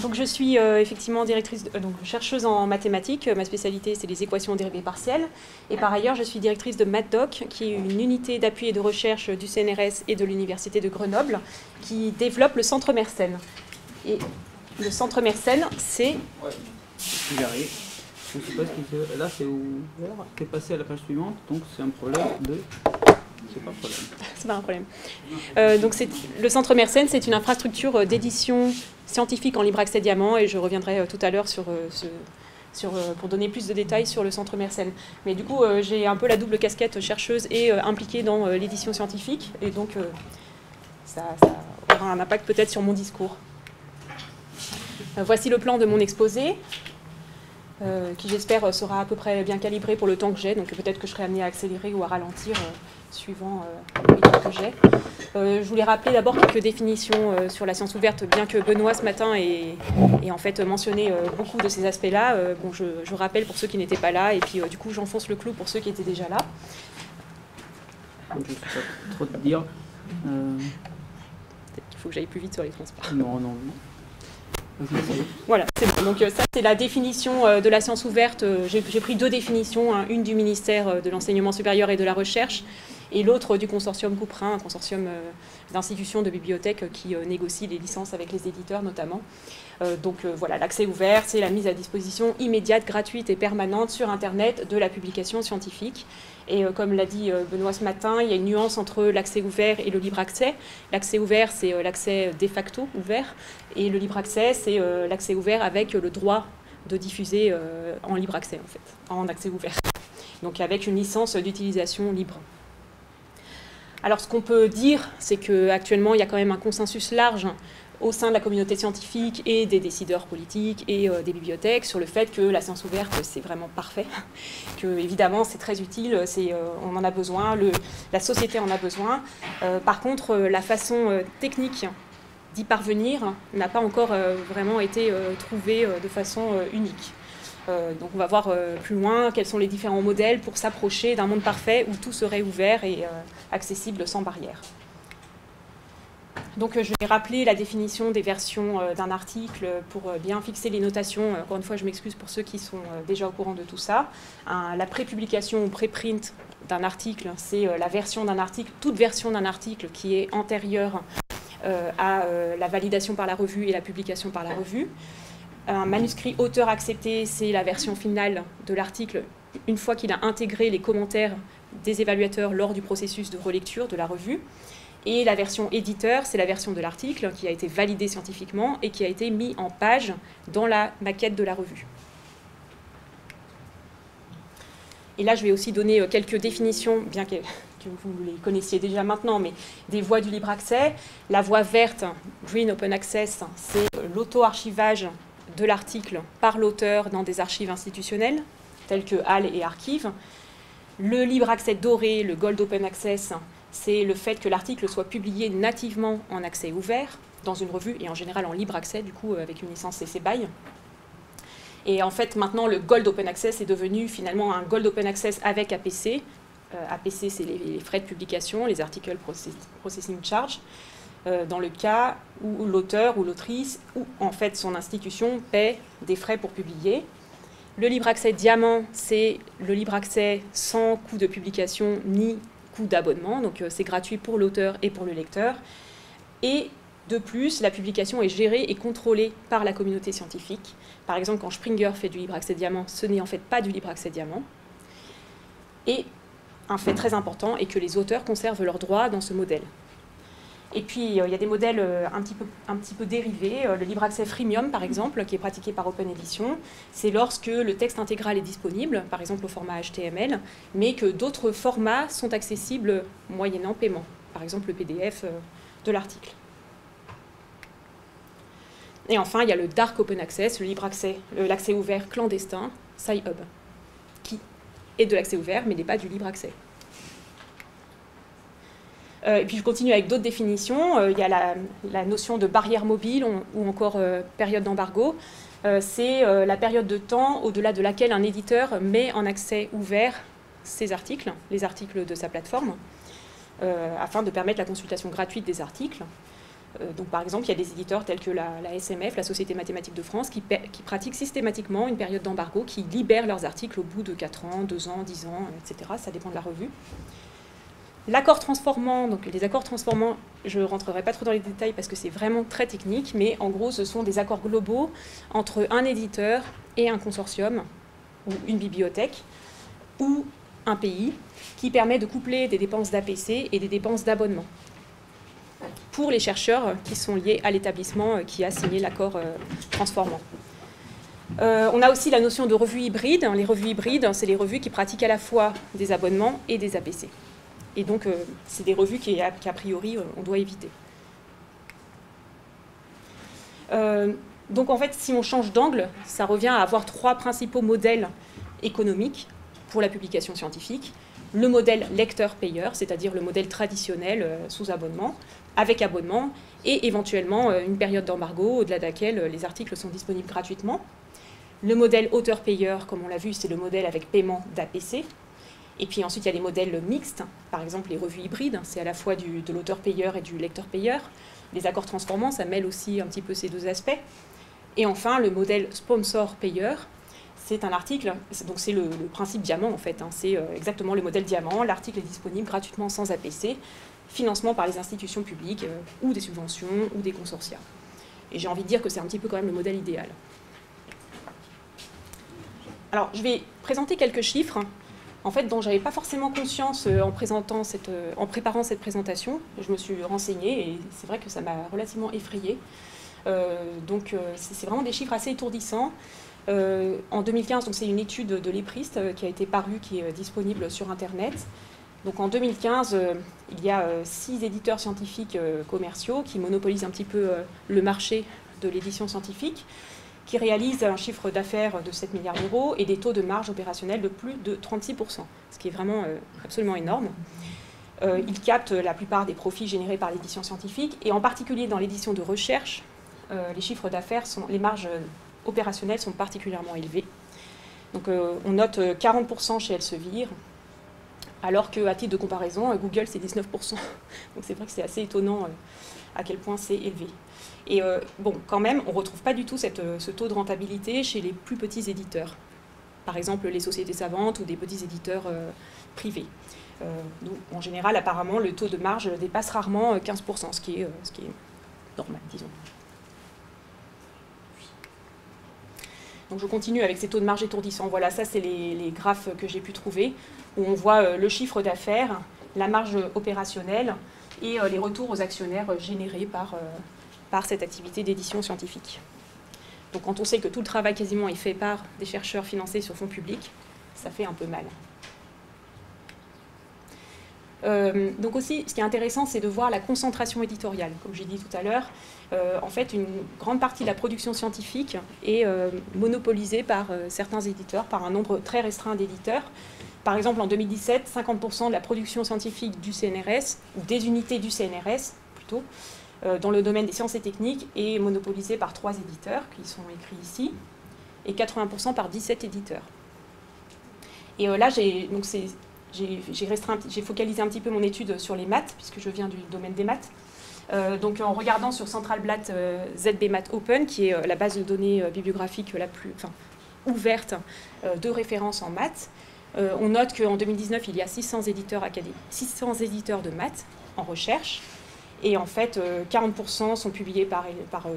Donc je suis effectivement chercheuse en mathématiques. Ma spécialité, c'est les équations dérivées partielles. Et par ailleurs, je suis directrice de MathDoc, qui est une unité d'appui et de recherche du CNRS et de l'Université de Grenoble, qui développe le Centre Mersenne. Et le Centre Mersenne, c'est... Ouais, j'y arrive. Je ne sais pas ce qu'il fait. Là, c'est ouvert. C'est passé à la page suivante, donc c'est un problème de... C'est pas un problème. C'est pas un problème. Donc le Centre Mersenne, c'est une infrastructure d'édition scientifique en libre accès diamant, et je reviendrai tout à l'heure pour donner plus de détails sur le Centre Mersenne. Mais du coup, j'ai un peu la double casquette chercheuse et impliquée dans l'édition scientifique, et donc ça aura un impact peut-être sur mon discours. Voici le plan de mon exposé, qui j'espère sera à peu près bien calibré pour le temps que j'ai, donc peut-être que je serai amenée à accélérer ou à ralentir suivant les temps que j'ai. Je voulais rappeler d'abord quelques définitions sur la science ouverte, bien que Benoît ce matin ait en fait mentionné beaucoup de ces aspects-là. Bon, je rappelle pour ceux qui n'étaient pas là, et puis du coup j'enfonce le clou pour ceux qui étaient déjà là. Je ne sais pas trop te dire. Peut-être qu'il faut que j'aille plus vite sur les transports. Non. Voilà, c'est bon. Donc ça, c'est la définition de la science ouverte. J'ai pris deux définitions, hein, une du ministère de l'Enseignement supérieur et de la Recherche, et l'autre du consortium Couperin, un consortium d'institutions de bibliothèques qui négocie les licences avec les éditeurs notamment. Voilà, l'accès ouvert, c'est la mise à disposition immédiate, gratuite et permanente sur Internet de la publication scientifique. Et comme l'a dit Benoît ce matin, il y a une nuance entre l'accès ouvert et le libre accès. L'accès ouvert, c'est l'accès de facto ouvert, et le libre accès, c'est l'accès ouvert avec le droit de diffuser en libre accès, en fait, en accès ouvert. Donc avec une licence d'utilisation libre. Alors ce qu'on peut dire, c'est qu'actuellement, il y a quand même un consensus large au sein de la communauté scientifique et des décideurs politiques et des bibliothèques sur le fait que la science ouverte, c'est vraiment parfait, que évidemment c'est très utile, on en a besoin, la société en a besoin. Par contre, la façon technique d'y parvenir n'a pas encore vraiment été trouvée de façon unique. Donc on va voir plus loin quels sont les différents modèles pour s'approcher d'un monde parfait où tout serait ouvert et accessible sans barrière. Donc je vais rappeler la définition des versions d'un article pour bien fixer les notations. Encore une fois, je m'excuse pour ceux qui sont déjà au courant de tout ça. La prépublication ou préprint d'un article, c'est la version d'un article, toute version d'un article qui est antérieure à la validation par la revue et la publication par la revue. Un manuscrit auteur accepté, c'est la version finale de l'article, une fois qu'il a intégré les commentaires des évaluateurs lors du processus de relecture de la revue. Et la version éditeur, c'est la version de l'article qui a été validée scientifiquement et qui a été mis en page dans la maquette de la revue. Et là, je vais aussi donner quelques définitions, bien que vous les connaissiez déjà maintenant, mais des voies du libre accès. La voie verte, Green Open Access, c'est l'auto-archivage de l'article par l'auteur dans des archives institutionnelles, telles que HAL et Archive. Le libre accès doré, le Gold Open Access, c'est le fait que l'article soit publié nativement en accès ouvert, dans une revue, et en général en libre accès, du coup, avec une licence CC BY. Et en fait, maintenant, le Gold Open Access est devenu finalement un Gold Open Access avec APC. APC, c'est les frais de publication, les Article Processing Charge, dans le cas où l'auteur ou l'autrice, ou en fait son institution, paie des frais pour publier. Le libre accès diamant, c'est le libre accès sans coût de publication ni coût d'abonnement, donc c'est gratuit pour l'auteur et pour le lecteur. Et de plus, la publication est gérée et contrôlée par la communauté scientifique. Par exemple, quand Springer fait du libre accès diamant, ce n'est en fait pas du libre accès diamant. Et un fait très important est que les auteurs conservent leurs droits dans ce modèle. Et puis, il y a des modèles un petit peu dérivés. Le libre accès freemium, par exemple, qui est pratiqué par Open Edition, c'est lorsque le texte intégral est disponible, par exemple au format HTML, mais que d'autres formats sont accessibles moyennant paiement, par exemple le PDF de l'article. Et enfin, il y a le Dark Open Access, le libre accès, l'accès ouvert clandestin, Sci-Hub, qui est de l'accès ouvert, mais n'est pas du libre accès. Et puis je continue avec d'autres définitions. Il y a la notion de barrière mobile ou encore période d'embargo. C'est la période de temps au-delà de laquelle un éditeur met en accès ouvert ses articles, les articles de sa plateforme, afin de permettre la consultation gratuite des articles. Donc, par exemple, il y a des éditeurs tels que la SMF, la Société mathématique de France, qui pratiquent systématiquement une période d'embargo, qui libèrent leurs articles au bout de 4 ans, 2 ans, 10 ans, etc. Ça dépend de la revue. L'accord transformant, donc les accords transformants, je ne rentrerai pas trop dans les détails parce que c'est vraiment très technique, mais en gros, ce sont des accords globaux entre un éditeur et un consortium, ou une bibliothèque, ou un pays, qui permet de coupler des dépenses d'APC et des dépenses d'abonnement pour les chercheurs qui sont liés à l'établissement qui a signé l'accord transformant. On a aussi la notion de revues hybrides. Les revues hybrides, c'est les revues qui pratiquent à la fois des abonnements et des APC. Et donc, c'est des revues qu'a priori, on doit éviter. Donc, en fait, si on change d'angle, ça revient à avoir 3 principaux modèles économiques pour la publication scientifique. Le modèle lecteur-payeur, c'est-à-dire le modèle traditionnel sous abonnement, avec abonnement, et éventuellement une période d'embargo au-delà de laquelle les articles sont disponibles gratuitement. Le modèle auteur-payeur, comme on l'a vu, c'est le modèle avec paiement d'APC. Et puis ensuite, il y a les modèles mixtes, par exemple les revues hybrides, c'est à la fois de l'auteur-payeur et du lecteur-payeur. Les accords transformants, ça mêle aussi un petit peu ces 2 aspects. Et enfin, le modèle sponsor-payeur, c'est un article, donc c'est le principe diamant en fait, c'est exactement le modèle diamant, l'article est disponible gratuitement sans APC, financement par les institutions publiques ou des subventions ou des consortia. Et j'ai envie de dire que c'est un petit peu quand même le modèle idéal. Alors je vais présenter quelques chiffres en fait, dont je n'avais pas forcément conscience en préparant cette présentation. Je me suis renseignée et c'est vrai que ça m'a relativement effrayée. Donc c'est vraiment des chiffres assez étourdissants. En 2015, c'est une étude de l'EPRIST qui a été parue, qui est disponible sur Internet. Donc en 2015, il y a 6 éditeurs scientifiques commerciaux qui monopolisent un petit peu le marché de l'édition scientifique, qui réalisent un chiffre d'affaires de 7 milliards d'euros et des taux de marge opérationnelle de plus de 36%, ce qui est vraiment absolument énorme. Ils captent la plupart des profits générés par l'édition scientifique, et en particulier dans l'édition de recherche, les chiffres d'affaires, les marges opérationnelles sont particulièrement élevées. Donc on note 40% chez Elsevier, alors qu'à titre de comparaison, Google c'est 19%. Donc c'est vrai que c'est assez étonnant à quel point c'est élevé. Et bon, quand même, on ne retrouve pas du tout ce taux de rentabilité chez les plus petits éditeurs. Par exemple, les sociétés savantes ou des petits éditeurs privés. En général, apparemment, le taux de marge dépasse rarement 15%, ce qui est normal, disons. Donc je continue avec ces taux de marge étourdissants. Voilà, ça c'est les graphes que j'ai pu trouver, où on voit le chiffre d'affaires, la marge opérationnelle et les retours aux actionnaires générés par cette activité d'édition scientifique. Donc quand on sait que tout le travail quasiment est fait par des chercheurs financés sur fonds publics, ça fait un peu mal. Donc aussi, ce qui est intéressant, c'est de voir la concentration éditoriale. Comme j'ai dit tout à l'heure, en fait, une grande partie de la production scientifique est monopolisée par certains éditeurs, par un nombre très restreint d'éditeurs. Par exemple, en 2017, 50% de la production scientifique du CNRS, ou des unités du CNRS, plutôt, dans le domaine des sciences et techniques, est monopolisée par 3 éditeurs, qui sont écrits ici, et 80% par 17 éditeurs. Et là, j'ai focalisé un petit peu mon étude sur les maths, puisque je viens du domaine des maths. Donc en regardant sur Centralblatt ZBMath Open, qui est la base de données bibliographique la plus ouverte de référence en maths, on note qu'en 2019, il y a 600 éditeurs de maths en recherche. Et en fait, 40% sont publiés par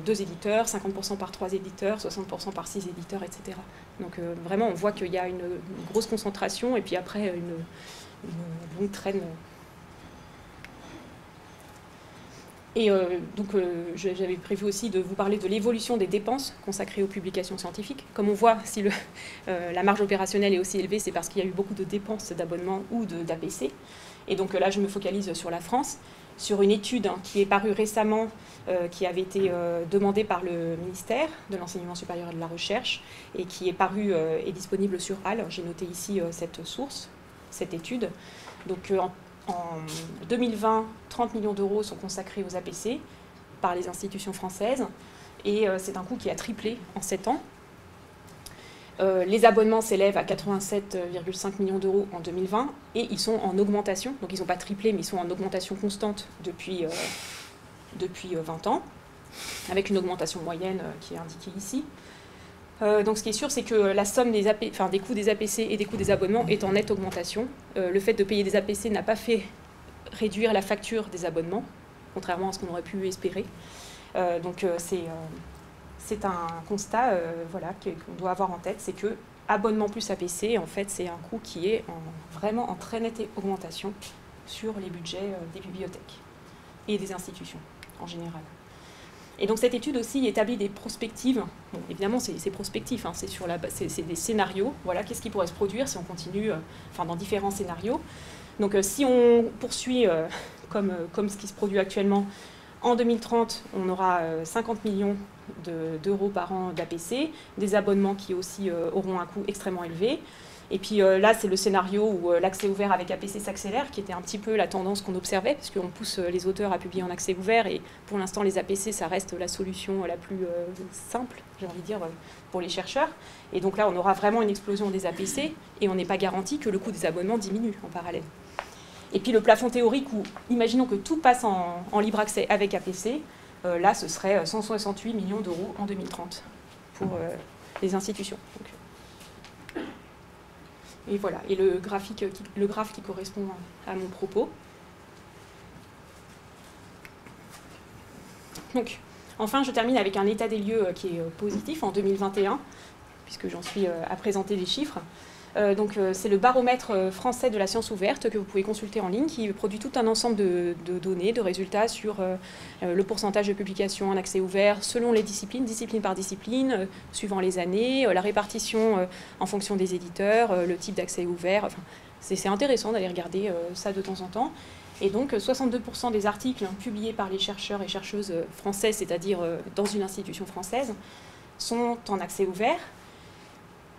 2 éditeurs, 50% par 3 éditeurs, 60% par 6 éditeurs, etc. Donc vraiment, on voit qu'il y a une grosse concentration et puis après une longue traîne. Et donc j'avais prévu aussi de vous parler de l'évolution des dépenses consacrées aux publications scientifiques. Comme on voit, si la marge opérationnelle est aussi élevée, c'est parce qu'il y a eu beaucoup de dépenses d'abonnement ou d'APC. Et donc là, je me focalise sur la France, sur une étude qui est parue récemment, qui avait été demandée par le ministère de l'Enseignement supérieur et de la Recherche, et qui est parue et disponible sur HAL. J'ai noté ici cette source, cette étude. Donc en 2020, 30 millions d'euros sont consacrés aux APC par les institutions françaises, et c'est un coût qui a triplé en 7 ans. Les abonnements s'élèvent à 87,5 millions d'euros en 2020 et ils sont en augmentation, donc ils n'ont pas triplé mais ils sont en augmentation constante depuis depuis 20 ans, avec une augmentation moyenne qui est indiquée ici. Donc ce qui est sûr, c'est que la somme des coûts des APC et des coûts des abonnements est en nette augmentation. Le fait de payer des APC n'a pas fait réduire la facture des abonnements, contrairement à ce qu'on aurait pu espérer. Donc c'est un constat voilà, qu'on doit avoir en tête, c'est que abonnement plus APC, en fait, c'est un coût qui est vraiment en très nette augmentation sur les budgets des bibliothèques et des institutions en général. Et donc cette étude aussi établit des prospectives. Bon, évidemment, c'est prospectif, hein, c'est des scénarios. Voilà, qu'est-ce qui pourrait se produire si on continue dans différents scénarios. Donc si on poursuit comme ce qui se produit actuellement, en 2030, on aura 50 millions d'euros par an d'APC, des abonnements qui aussi auront un coût extrêmement élevé. Et puis là, c'est le scénario où l'accès ouvert avec APC s'accélère, qui était un petit peu la tendance qu'on observait, parce qu'on pousse les auteurs à publier en accès ouvert, et pour l'instant, les APC, ça reste la solution la plus simple, j'ai envie de dire, pour les chercheurs. Et donc là, on aura vraiment une explosion des APC, et on n'est pas garanti que le coût des abonnements diminue en parallèle. Et puis le plafond théorique, où imaginons que tout passe en libre accès avec APC, là, ce serait 168 millions d'euros en 2030 pour les institutions. Donc, et voilà, et le graphe qui correspond à mon propos. Donc, enfin, je termine avec un état des lieux qui est positif en 2021, puisque j'en suis à présenter les chiffres. C'est le baromètre français de la science ouverte que vous pouvez consulter en ligne, qui produit tout un ensemble de données, de résultats sur le pourcentage de publications en accès ouvert selon les disciplines, discipline par discipline, suivant les années, la répartition en fonction des éditeurs, le type d'accès ouvert. Enfin, c'est intéressant d'aller regarder ça de temps en temps. Et donc 62% des articles publiés par les chercheurs et chercheuses français, c'est-à-dire dans une institution française, sont en accès ouvert.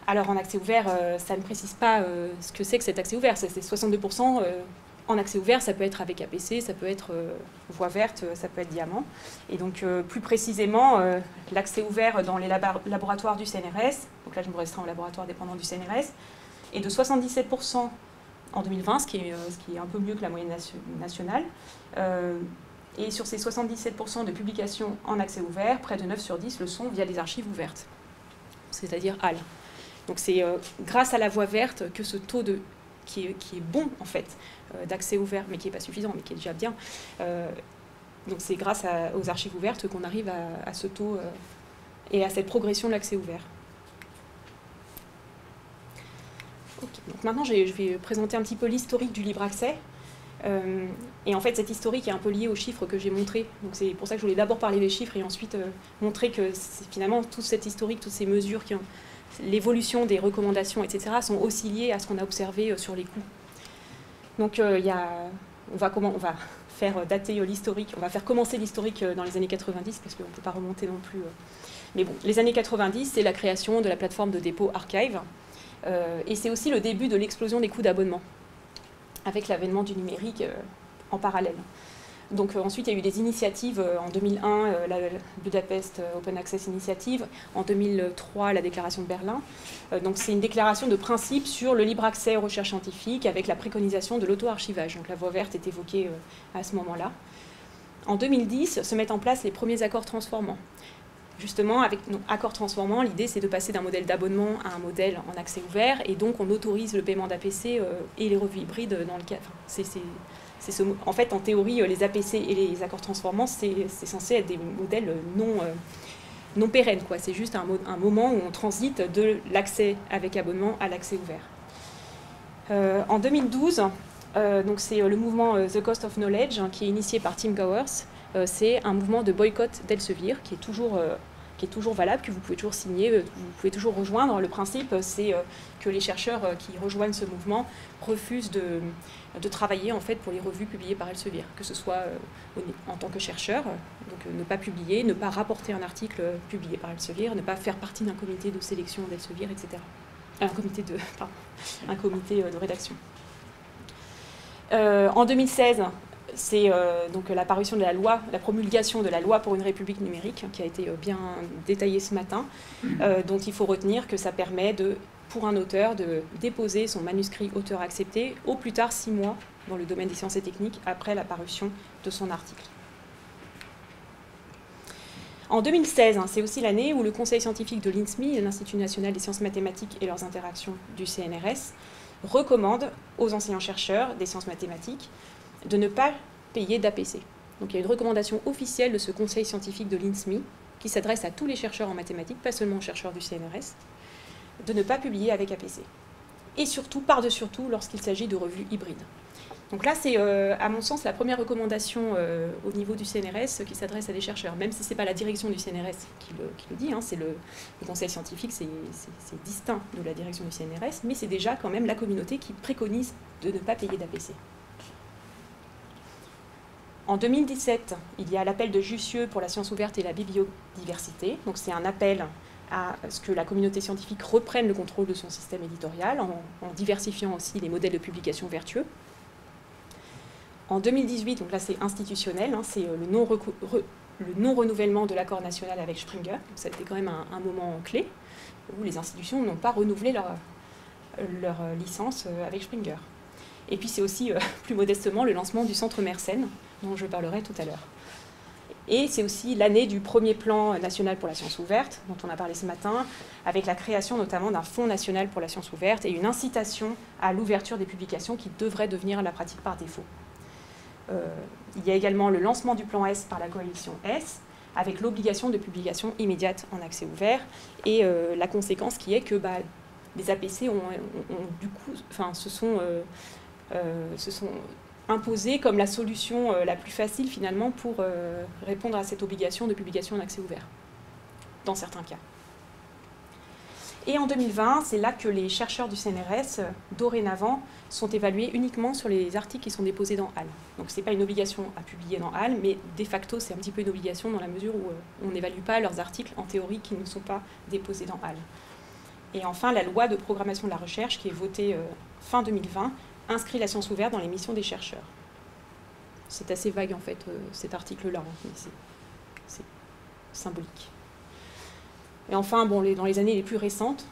Alors en accès ouvert, ça ne précise pas ce que c'est que cet accès ouvert. C'est 62% en accès ouvert, ça peut être avec APC, ça peut être voie verte, ça peut être diamant. Et donc plus précisément, l'accès ouvert dans les laboratoires du CNRS, donc là je me restreins au laboratoire dépendant du CNRS, est de 77% en 2020, ce qui est un peu mieux que la moyenne nationale. Et sur ces 77% de publications en accès ouvert, près de 9 sur 10 le sont via des archives ouvertes, c'est-à-dire HAL. Donc c'est grâce à la voie verte que ce taux qui est bon en fait d'accès ouvert, mais qui n'est pas suffisant, mais qui est déjà bien. Donc c'est grâce aux archives ouvertes qu'on arrive à ce taux et à cette progression de l'accès ouvert. Okay. Donc maintenant je vais présenter un petit peu l'historique du libre accès. Et en fait cette historique est un peu liée aux chiffres que j'ai montrés. Donc c'est pour ça que je voulais d'abord parler des chiffres et ensuite montrer que finalement toute cette historique, toutes ces mesures qui ont l'évolution des recommandations, etc., sont aussi liées à ce qu'on a observé sur les coûts. Donc on va faire dater l'historique, on va faire commencer l'historique dans les années 90, parce qu'on ne peut pas remonter non plus. Mais bon, les années 90, c'est la création de la plateforme de dépôt Archive, et c'est aussi le début de l'explosion des coûts d'abonnement, avec l'avènement du numérique en parallèle. Donc ensuite, il y a eu des initiatives en 2001, la Budapest Open Access Initiative, en 2003, la déclaration de Berlin. Donc c'est une déclaration de principe sur le libre accès aux recherches scientifiques avec la préconisation de l'auto-archivage. Donc la voie verte est évoquée à ce moment-là. En 2010, se mettent en place les premiers accords transformants. Justement, avec accords transformants, l'idée c'est de passer d'un modèle d'abonnement à un modèle en accès ouvert, et donc on autorise le paiement d'APC et les revues hybrides dans le cas. En fait, en théorie, les APC et les accords transformants, c'est censé être des modèles non pérennes, quoi. C'est juste un moment où on transite de l'accès avec abonnement à l'accès ouvert. En 2012, donc c'est le mouvement The Cost of Knowledge, qui est initié par Tim Gowers. C'est un mouvement de boycott d'Elsevier qui est toujours valable, que vous pouvez toujours signer, vous pouvez toujours rejoindre. Le principe, c'est que les chercheurs qui rejoignent ce mouvement refusent de travailler en fait pour les revues publiées par Elsevier, que ce soit en tant que chercheur, donc ne pas publier, ne pas rapporter un article publié par Elsevier, ne pas faire partie d'un comité de sélection d'Elsevier, etc. Un comité de rédaction. En 2016, c'est donc la parution de la loi, la promulgation de la loi pour une république numérique, qui a été bien détaillée ce matin, dont il faut retenir que ça permet pour un auteur de déposer son manuscrit auteur accepté au plus tard 6 mois dans le domaine des sciences et techniques après la parution de son article. En 2016, c'est aussi l'année où le conseil scientifique de l'INSMI, l'Institut national des sciences mathématiques et leurs interactions du CNRS, recommande aux enseignants-chercheurs des sciences mathématiques de ne pas payer d'APC. Donc il y a une recommandation officielle de ce conseil scientifique de l'INSMI qui s'adresse à tous les chercheurs en mathématiques, pas seulement aux chercheurs du CNRS, de ne pas publier avec APC. Et surtout, par-dessus tout, lorsqu'il s'agit de revues hybrides. Donc là, c'est, à mon sens, la première recommandation au niveau du CNRS qui s'adresse à des chercheurs, même si ce n'est pas la direction du CNRS qui le dit, c'est le conseil scientifique, c'est distinct de la direction du CNRS, mais c'est déjà quand même la communauté qui préconise de ne pas payer d'APC. En 2017, il y a l'appel de Jussieu pour la science ouverte et la bibliodiversité. Donc c'est un appel à ce que la communauté scientifique reprenne le contrôle de son système éditorial en diversifiant aussi les modèles de publication vertueux. En 2018, donc là c'est institutionnel, c'est le non-renouvellement de l'accord national avec Springer. Donc ça a été quand même un moment clé où les institutions n'ont pas renouvelé leur licence avec Springer. Et puis c'est aussi, plus modestement, le lancement du centre Mersenne, dont je parlerai tout à l'heure. Et c'est aussi l'année du premier plan national pour la science ouverte, dont on a parlé ce matin, avec la création notamment d'un fonds national pour la science ouverte et une incitation à l'ouverture des publications qui devrait devenir la pratique par défaut. Il y a également le lancement du plan S par la coalition S, avec l'obligation de publication immédiate en accès ouvert, et la conséquence qui est que les APC se sont imposés comme la solution la plus facile finalement pour répondre à cette obligation de publication en accès ouvert, dans certains cas. Et en 2020, c'est là que les chercheurs du CNRS, dorénavant, sont évalués uniquement sur les articles qui sont déposés dans HAL. Donc ce n'est pas une obligation à publier dans HAL, mais de facto, c'est un petit peu une obligation dans la mesure où on n'évalue pas leurs articles en théorie qui ne sont pas déposés dans HAL. Et enfin, la loi de programmation de la recherche, qui est votée fin 2020, inscrit la science ouverte dans les missions des chercheurs. C'est assez vague, en fait, cet article-là, mais c'est symbolique. Et enfin, dans les années les plus récentes,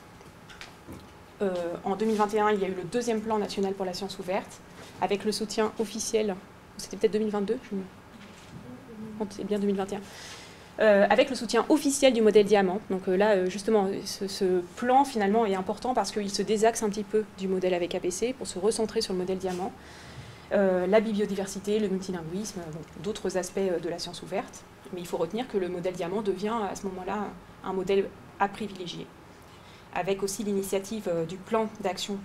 en 2021, il y a eu le deuxième plan national pour la science ouverte, avec le soutien officiel, c'était peut-être 2022, c'est bien 2021, avec le soutien officiel du modèle diamant. Donc là, justement, ce plan, finalement, est important parce qu'il se désaxe un petit peu du modèle avec APC pour se recentrer sur le modèle diamant, la bibliodiversité, le multilinguisme, d'autres aspects de la science ouverte. Mais il faut retenir que le modèle diamant devient à ce moment-là un modèle à privilégier, avec aussi l'initiative du plan d'action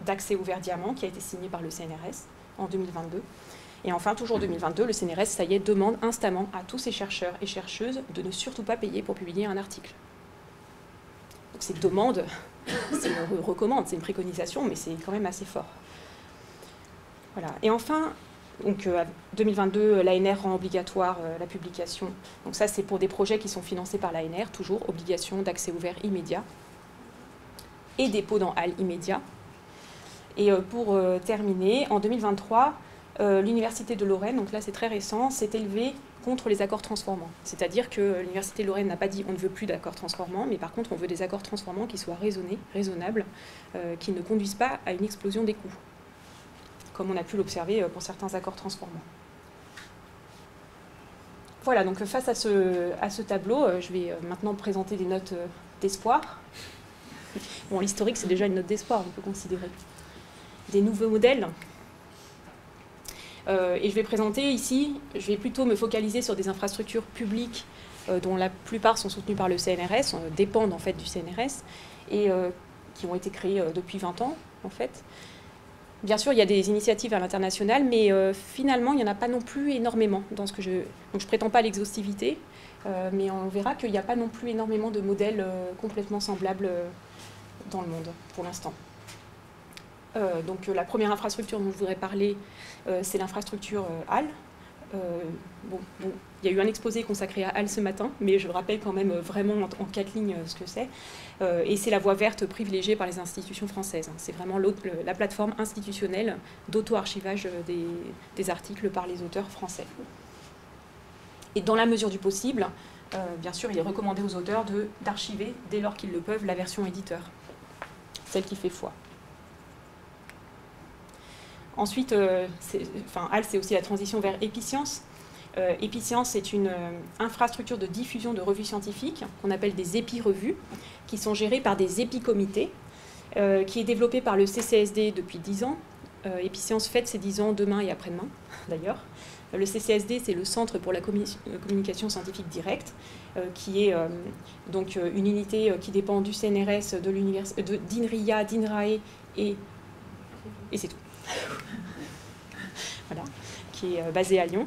d'accès ouvert diamant qui a été signé par le CNRS en 2022. Et enfin, toujours 2022, le CNRS, ça y est, demande instamment à tous ces chercheurs et chercheuses de ne surtout pas payer pour publier un article. Donc cette demande, c'est une recommande, c'est une préconisation, mais c'est quand même assez fort. Voilà. Et enfin, donc 2022, l'ANR rend obligatoire la publication. Donc ça, c'est pour des projets qui sont financés par l'ANR, toujours obligation d'accès ouvert immédiat et dépôt dans HAL immédiat. Et pour terminer, en 2023, l'Université de Lorraine, donc là c'est très récent, s'est élevée contre les accords transformants. C'est-à-dire que l'Université de Lorraine n'a pas dit on ne veut plus d'accords transformants, mais par contre on veut des accords transformants qui soient raisonnables, qui ne conduisent pas à une explosion des coûts, comme on a pu l'observer pour certains accords transformants. Voilà, donc face à ce tableau, je vais maintenant présenter des notes d'espoir. Bon, l'historique, c'est déjà une note d'espoir, on peut considérer. Des nouveaux modèles. Et je vais présenter ici, je vais plutôt me focaliser sur des infrastructures publiques dont la plupart sont soutenues par le CNRS, dépendent en fait du CNRS, et qui ont été créées depuis 20 ans, en fait. Bien sûr, il y a des initiatives à l'international, mais finalement, il n'y en a pas non plus énormément. Donc je ne prétends pas à l'exhaustivité, mais on verra qu'il n'y a pas non plus énormément de modèles complètement semblables dans le monde, pour l'instant. Donc la première infrastructure dont je voudrais parler, c'est l'infrastructure HAL. Il y a eu un exposé consacré à HAL ce matin, mais je rappelle quand même vraiment en 4 lignes ce que c'est. Et c'est la voie verte privilégiée par les institutions françaises. C'est vraiment la plateforme institutionnelle d'auto-archivage des articles par les auteurs français. Et dans la mesure du possible, bien sûr, il est recommandé aux auteurs d'archiver, dès lors qu'ils le peuvent, la version éditeur, celle qui fait foi. Ensuite, HAL, c'est aussi la transition vers Epiccience. Epicence est une infrastructure de diffusion de revues scientifiques qu'on appelle des épi-revues, qui sont gérées par des épicomités, qui est développée par le CCSD depuis 10 ans. Epicence fête ses 10 ans demain et après-demain, d'ailleurs. Le CCSD, c'est le Centre pour la communication scientifique directe, qui est donc une unité qui dépend du CNRS, d'INRIA, d'INRAE et c'est tout. Voilà, qui est basée à Lyon.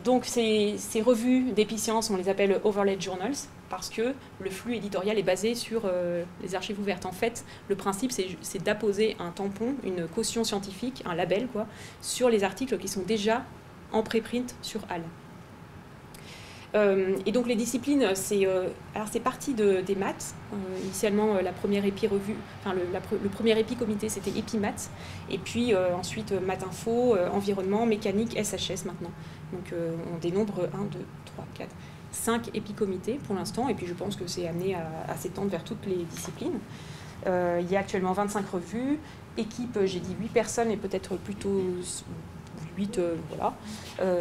Donc ces revues d'Epicence, on les appelle Overlaid Journals, parce que le flux éditorial est basé sur les archives ouvertes. En fait, le principe, c'est d'apposer un tampon, une caution scientifique, un label, quoi, sur les articles qui sont déjà en préprint sur HAL. Et donc les disciplines, c'est parti des maths. Initialement, la première épi-revue, enfin le premier épi-comité, c'était EpiMaths. Et puis ensuite, Math Info, environnement, mécanique, SHS maintenant. Donc on dénombre 1, 2, 3, 4, 5 épi-comités pour l'instant. Et puis je pense que c'est amené à s'étendre vers toutes les disciplines. Il y a actuellement 25 revues. Équipe, j'ai dit 8 personnes et peut-être plutôt 8, voilà.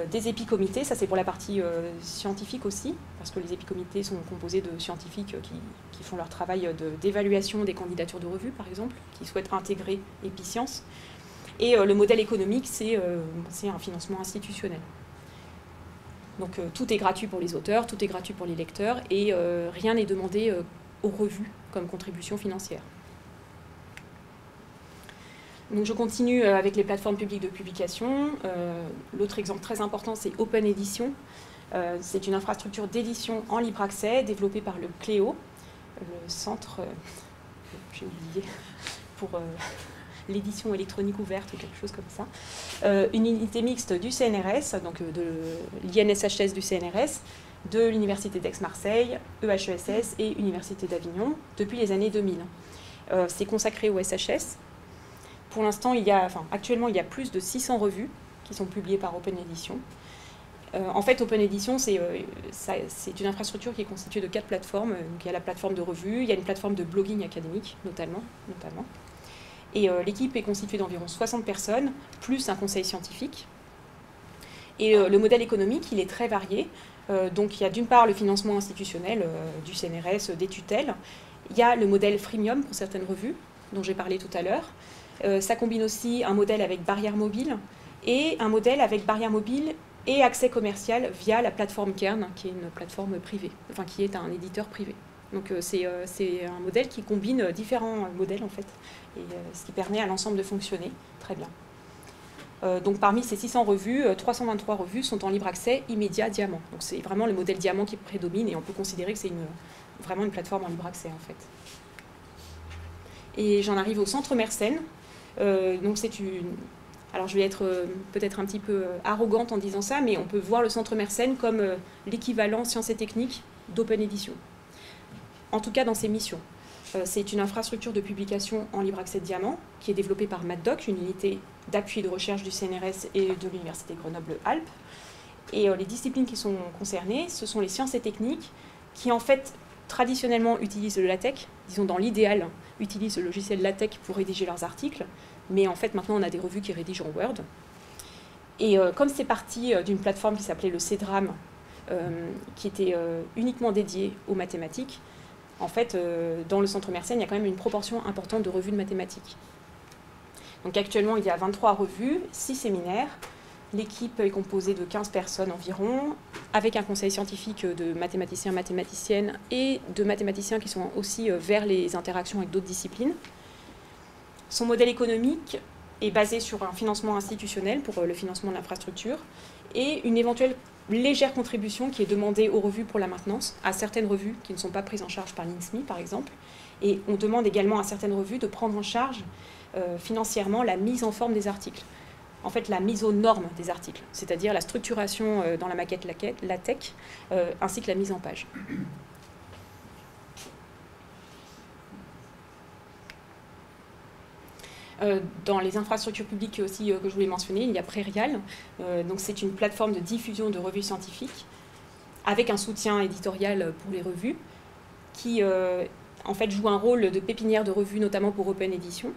Des épicomités, ça c'est pour la partie scientifique aussi, parce que les épicomités sont composés de scientifiques qui font leur travail d'évaluation des candidatures de revues, par exemple, qui souhaitent intégrer Epicence. Et le modèle économique, c'est un financement institutionnel. Donc tout est gratuit pour les auteurs, tout est gratuit pour les lecteurs, et rien n'est demandé aux revues comme contribution financière. Donc je continue avec les plateformes publiques de publication. L'autre exemple très important, c'est Open Edition. C'est une infrastructure d'édition en libre accès développée par le CLEO, le centre, j'ai oublié, pour l'édition électronique ouverte ou quelque chose comme ça. Une unité mixte du CNRS, donc de l'INSHS du CNRS, de l'Université d'Aix-Marseille, EHESS et Université d'Avignon depuis les années 2000. C'est consacré au SHS. Pour l'instant, actuellement, il y a plus de 600 revues qui sont publiées par Open Edition. En fait, Open Edition, c'est une infrastructure qui est constituée de 4 plateformes. Donc, il y a la plateforme de revues, il y a une plateforme de blogging académique, notamment. Et l'équipe est constituée d'environ 60 personnes, plus un conseil scientifique. Et le modèle économique, il est très varié. Donc, il y a d'une part le financement institutionnel du CNRS, des tutelles. Il y a le modèle freemium pour certaines revues, dont j'ai parlé tout à l'heure. Ça combine aussi un modèle avec barrière mobile et un modèle avec barrière mobile et accès commercial via la plateforme Kern, qui est une plateforme privée, enfin qui est un éditeur privé. Donc c'est un modèle qui combine différents modèles en fait, et ce qui permet à l'ensemble de fonctionner très bien. Donc parmi ces 600 revues, 323 revues sont en libre accès immédiat diamant. Donc c'est vraiment le modèle diamant qui prédomine et on peut considérer que c'est vraiment une plateforme en libre accès en fait. Et j'en arrive au Centre Mersenne. Donc c'est alors je vais être peut-être un petit peu arrogante en disant ça, mais on peut voir le Centre Mersenne comme l'équivalent sciences et techniques d'Open Edition. En tout cas dans ses missions. C'est une infrastructure de publication en libre accès diamant qui est développée par MathDoc, une unité d'appui de recherche du CNRS et de l'Université Grenoble-Alpes. Et les disciplines qui sont concernées, ce sont les sciences et techniques qui en fait traditionnellement utilisent le LaTeX, disons dans l'idéal, utilisent le logiciel LaTeX pour rédiger leurs articles, mais en fait maintenant on a des revues qui rédigent en Word. Et comme c'est parti d'une plateforme qui s'appelait le CEDRAM, qui était uniquement dédiée aux mathématiques, en fait dans le Centre Mersenne il y a quand même une proportion importante de revues de mathématiques. Donc actuellement il y a 23 revues, 6 séminaires. L'équipe est composée de 15 personnes environ, avec un conseil scientifique de mathématiciens, mathématiciennes et de mathématiciens qui sont aussi vers les interactions avec d'autres disciplines. Son modèle économique est basé sur un financement institutionnel pour le financement de l'infrastructure et une éventuelle légère contribution qui est demandée aux revues pour la maintenance, à certaines revues qui ne sont pas prises en charge par l'INSMI par exemple. Et on demande également à certaines revues de prendre en charge financièrement la mise en forme des articles. En fait, la mise aux normes des articles, c'est-à-dire la structuration dans la maquette LaTeX, ainsi que la mise en page. Dans les infrastructures publiques aussi que je voulais mentionner, il y a Prairial. Donc c'est une plateforme de diffusion de revues scientifiques avec un soutien éditorial pour les revues qui en fait joue un rôle de pépinière de revues, notamment pour Open Edition.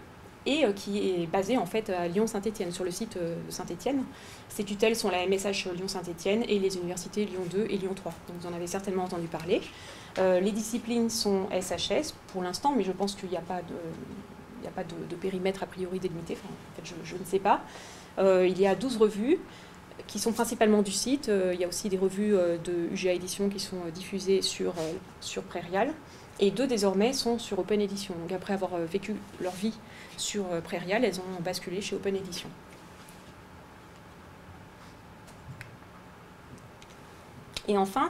et qui est basée en fait à Lyon-Saint-Étienne, sur le site de Saint-Étienne. Ces tutelles sont la MSH Lyon-Saint-Étienne et les universités Lyon 2 et Lyon 3. Donc vous en avez certainement entendu parler. Les disciplines sont SHS pour l'instant, mais je pense qu'il n'y a pas de périmètre a priori délimité. Enfin, en fait, je ne sais pas. Il y a 12 revues qui sont principalement du site. Il y a aussi des revues de UGA Édition qui sont diffusées sur Prairial. Et 2 désormais sont sur Open Edition. Donc après avoir vécu leur vie sur Prairial, elles ont basculé chez Open Edition. Et enfin,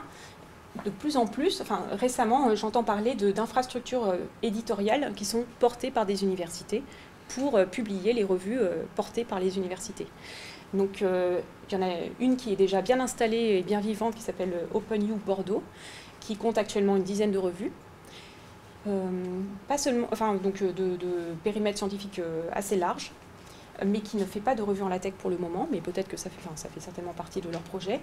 de plus en plus, récemment, j'entends parler d'infrastructures éditoriales qui sont portées par des universités pour publier les revues portées par les universités. Donc il y en a une qui est déjà bien installée et bien vivante qui s'appelle OpenU Bordeaux, qui compte actuellement une dizaine de revues. Pas seulement, de périmètre scientifique assez large, mais qui ne fait pas de revue en LaTeX pour le moment, mais peut-être que ça fait certainement partie de leur projet.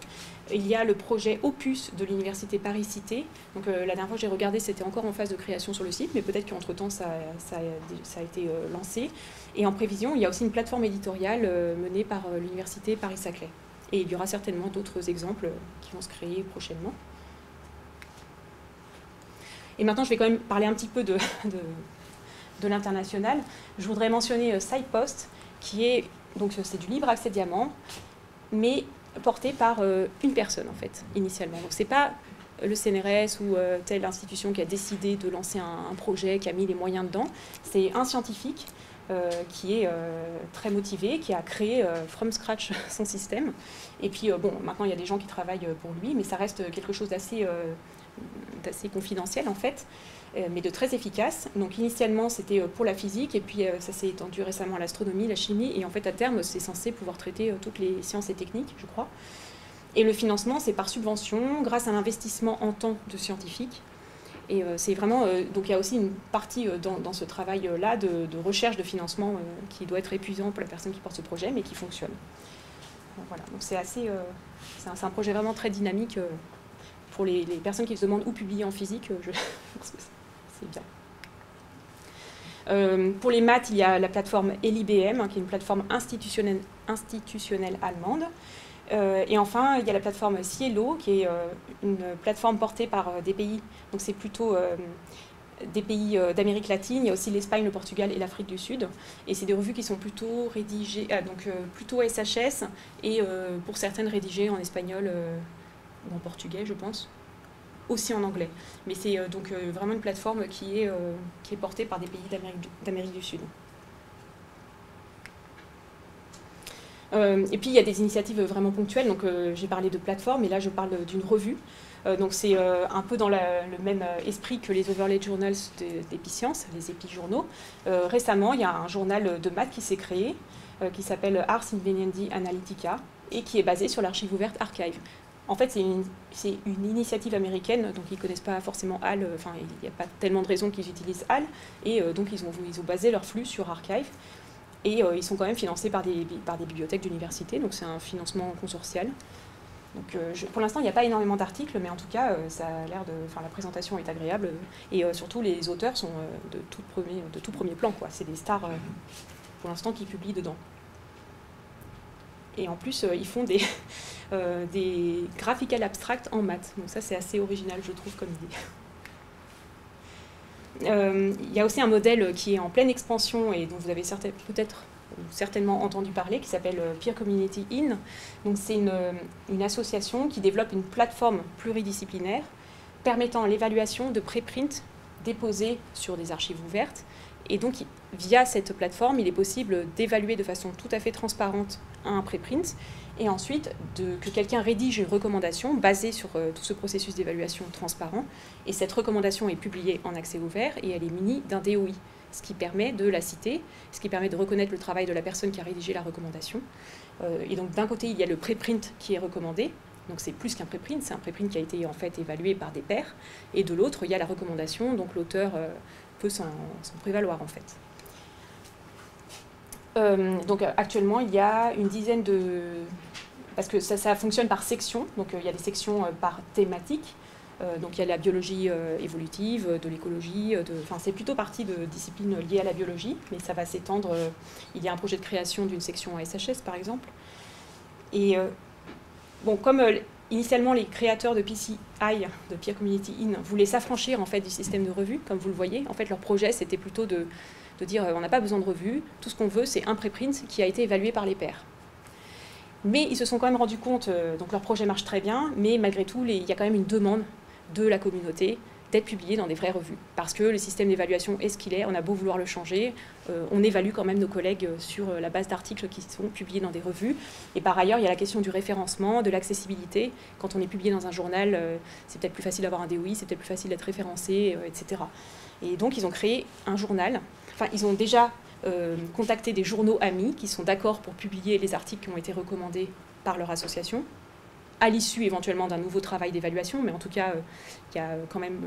Il y a le projet Opus de l'université Paris-Cité. Donc la dernière fois que j'ai regardé, c'était encore en phase de création sur le site, mais peut-être qu'entre-temps ça a été lancé. Et en prévision, il y a aussi une plateforme éditoriale menée par l'université Paris-Saclay. Et il y aura certainement d'autres exemples qui vont se créer prochainement. Et maintenant, je vais quand même parler un petit peu de l'international. Je voudrais mentionner SciPost, qui est, donc c'est du libre accès diamant, mais porté par une personne, en fait, initialement. Donc c'est pas le CNRS ou telle institution qui a décidé de lancer un projet, qui a mis les moyens dedans. C'est un scientifique qui est très motivé, qui a créé from scratch son système. Et puis, maintenant, il y a des gens qui travaillent pour lui, mais ça reste quelque chose d'assez confidentiel, en fait, mais de très efficace. Donc, initialement, c'était pour la physique, et puis ça s'est étendu récemment à l'astronomie, la chimie, et en fait, à terme, c'est censé pouvoir traiter toutes les sciences et techniques, je crois. Et le financement, c'est par subvention, grâce à l'investissement en temps de scientifiques. Et c'est vraiment, donc il y a aussi une partie dans ce travail-là de recherche de financement qui doit être épuisant pour la personne qui porte ce projet, mais qui fonctionne. Voilà, donc c'est c'est un projet vraiment très dynamique pour les personnes qui se demandent où publier en physique. Je pense que c'est bien. Pour les maths, il y a la plateforme ELIBM, qui est une plateforme institutionnelle allemande. Et enfin, il y a la plateforme Cielo, qui est une plateforme portée par des pays, donc c'est plutôt des pays d'Amérique latine. Il y a aussi l'Espagne, le Portugal et l'Afrique du Sud. Et c'est des revues qui sont plutôt rédigées, plutôt SHS, et pour certaines rédigées en espagnol ou en portugais, je pense, aussi en anglais. Mais c'est donc vraiment une plateforme qui est portée par des pays d'Amérique du Sud. Et puis il y a des initiatives vraiment ponctuelles, donc j'ai parlé de plateforme, et là je parle d'une revue. Donc c'est un peu dans le même esprit que les overlay journals d'Epiccience, les épijournaux. Récemment, il y a un journal de maths qui s'est créé, qui s'appelle Ars Inveniendi Analytica, et qui est basé sur l'archive ouverte Archive. En fait, c'est une initiative américaine, donc ils ne connaissent pas forcément HAL, enfin il n'y a pas tellement de raisons qu'ils utilisent HAL, et donc ils ont basé leur flux sur Archive. Et ils sont quand même financés par des bibliothèques d'université, donc c'est un financement consortial. Donc, pour l'instant, il n'y a pas énormément d'articles, mais en tout cas, ça a l'air la présentation est agréable, et surtout les auteurs sont de tout premier plan, quoi. C'est des stars, pour l'instant, qui publient dedans. Et en plus, ils font des graphical abstracts en maths. Donc ça, c'est assez original, je trouve, comme idée. Il y a aussi un modèle qui est en pleine expansion et dont vous avez peut-être ou certainement entendu parler, qui s'appelle Peer Community In. Donc c'est une association qui développe une plateforme pluridisciplinaire permettant l'évaluation de préprints déposés sur des archives ouvertes. Et donc, via cette plateforme, il est possible d'évaluer de façon tout à fait transparente un préprint et ensuite que quelqu'un rédige une recommandation basée sur tout ce processus d'évaluation transparent. Et cette recommandation est publiée en accès ouvert et elle est munie d'un DOI, ce qui permet de la citer, ce qui permet de reconnaître le travail de la personne qui a rédigé la recommandation. Et donc, d'un côté, il y a le préprint qui est recommandé. Donc, c'est plus qu'un préprint, c'est un préprint qui a été en fait évalué par des pairs. Et de l'autre, il y a la recommandation, donc l'auteur peut s'en prévaloir en fait. Donc actuellement, il y a une dizaine de... Parce que ça fonctionne par section, donc il y a des sections par thématique. Donc il y a la biologie évolutive, de l'écologie, c'est plutôt partie de disciplines liées à la biologie, mais ça va s'étendre. Il y a un projet de création d'une section à SHS, par exemple. Et bon, comme initialement les créateurs de PCI, de Peer Community In, voulaient s'affranchir en fait du système de revue, comme vous le voyez, en fait leur projet c'était plutôt de dire on n'a pas besoin de revue, tout ce qu'on veut c'est un préprint qui a été évalué par les pairs. Mais ils se sont quand même rendus compte, donc leur projet marche très bien, mais malgré tout il y a quand même une demande de la communauté d'être publié dans des vraies revues. Parce que le système d'évaluation est ce qu'il est, on a beau vouloir le changer, on évalue quand même nos collègues sur la base d'articles qui sont publiés dans des revues. Et par ailleurs, il y a la question du référencement, de l'accessibilité. Quand on est publié dans un journal, c'est peut-être plus facile d'avoir un DOI, c'est peut-être plus facile d'être référencé, etc. Et donc, ils ont créé un journal. Enfin, ils ont déjà contacté des journaux amis qui sont d'accord pour publier les articles qui ont été recommandés par leur association, à l'issue éventuellement d'un nouveau travail d'évaluation, mais en tout cas, il y a quand même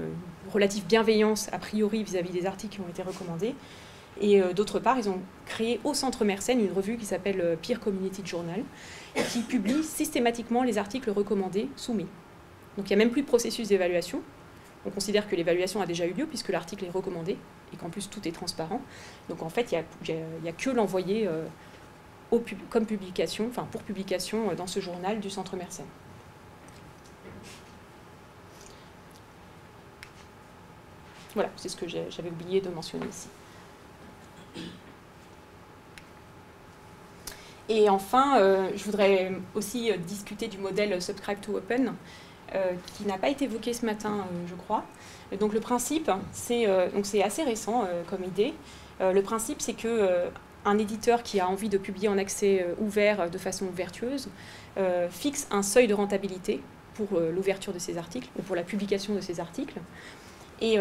une relative bienveillance a priori vis-à-vis des articles qui ont été recommandés. Et d'autre part, ils ont créé au Centre Mersenne une revue qui s'appelle Peer Community Journal, qui publie systématiquement les articles recommandés soumis. Donc il n'y a même plus de processus d'évaluation. On considère que l'évaluation a déjà eu lieu puisque l'article est recommandé et qu'en plus tout est transparent. Donc en fait, il n'y a que l'envoyer comme publication, enfin pour publication dans ce journal du Centre Mersenne. Voilà, c'est ce que j'avais oublié de mentionner ici. Et enfin, je voudrais aussi discuter du modèle Subscribe to Open, qui n'a pas été évoqué ce matin, je crois. Et donc le principe, c'est assez récent comme idée. Le principe, c'est que un éditeur qui a envie de publier en accès ouvert de façon vertueuse fixe un seuil de rentabilité pour l'ouverture de ses articles ou pour la publication de ses articles. Et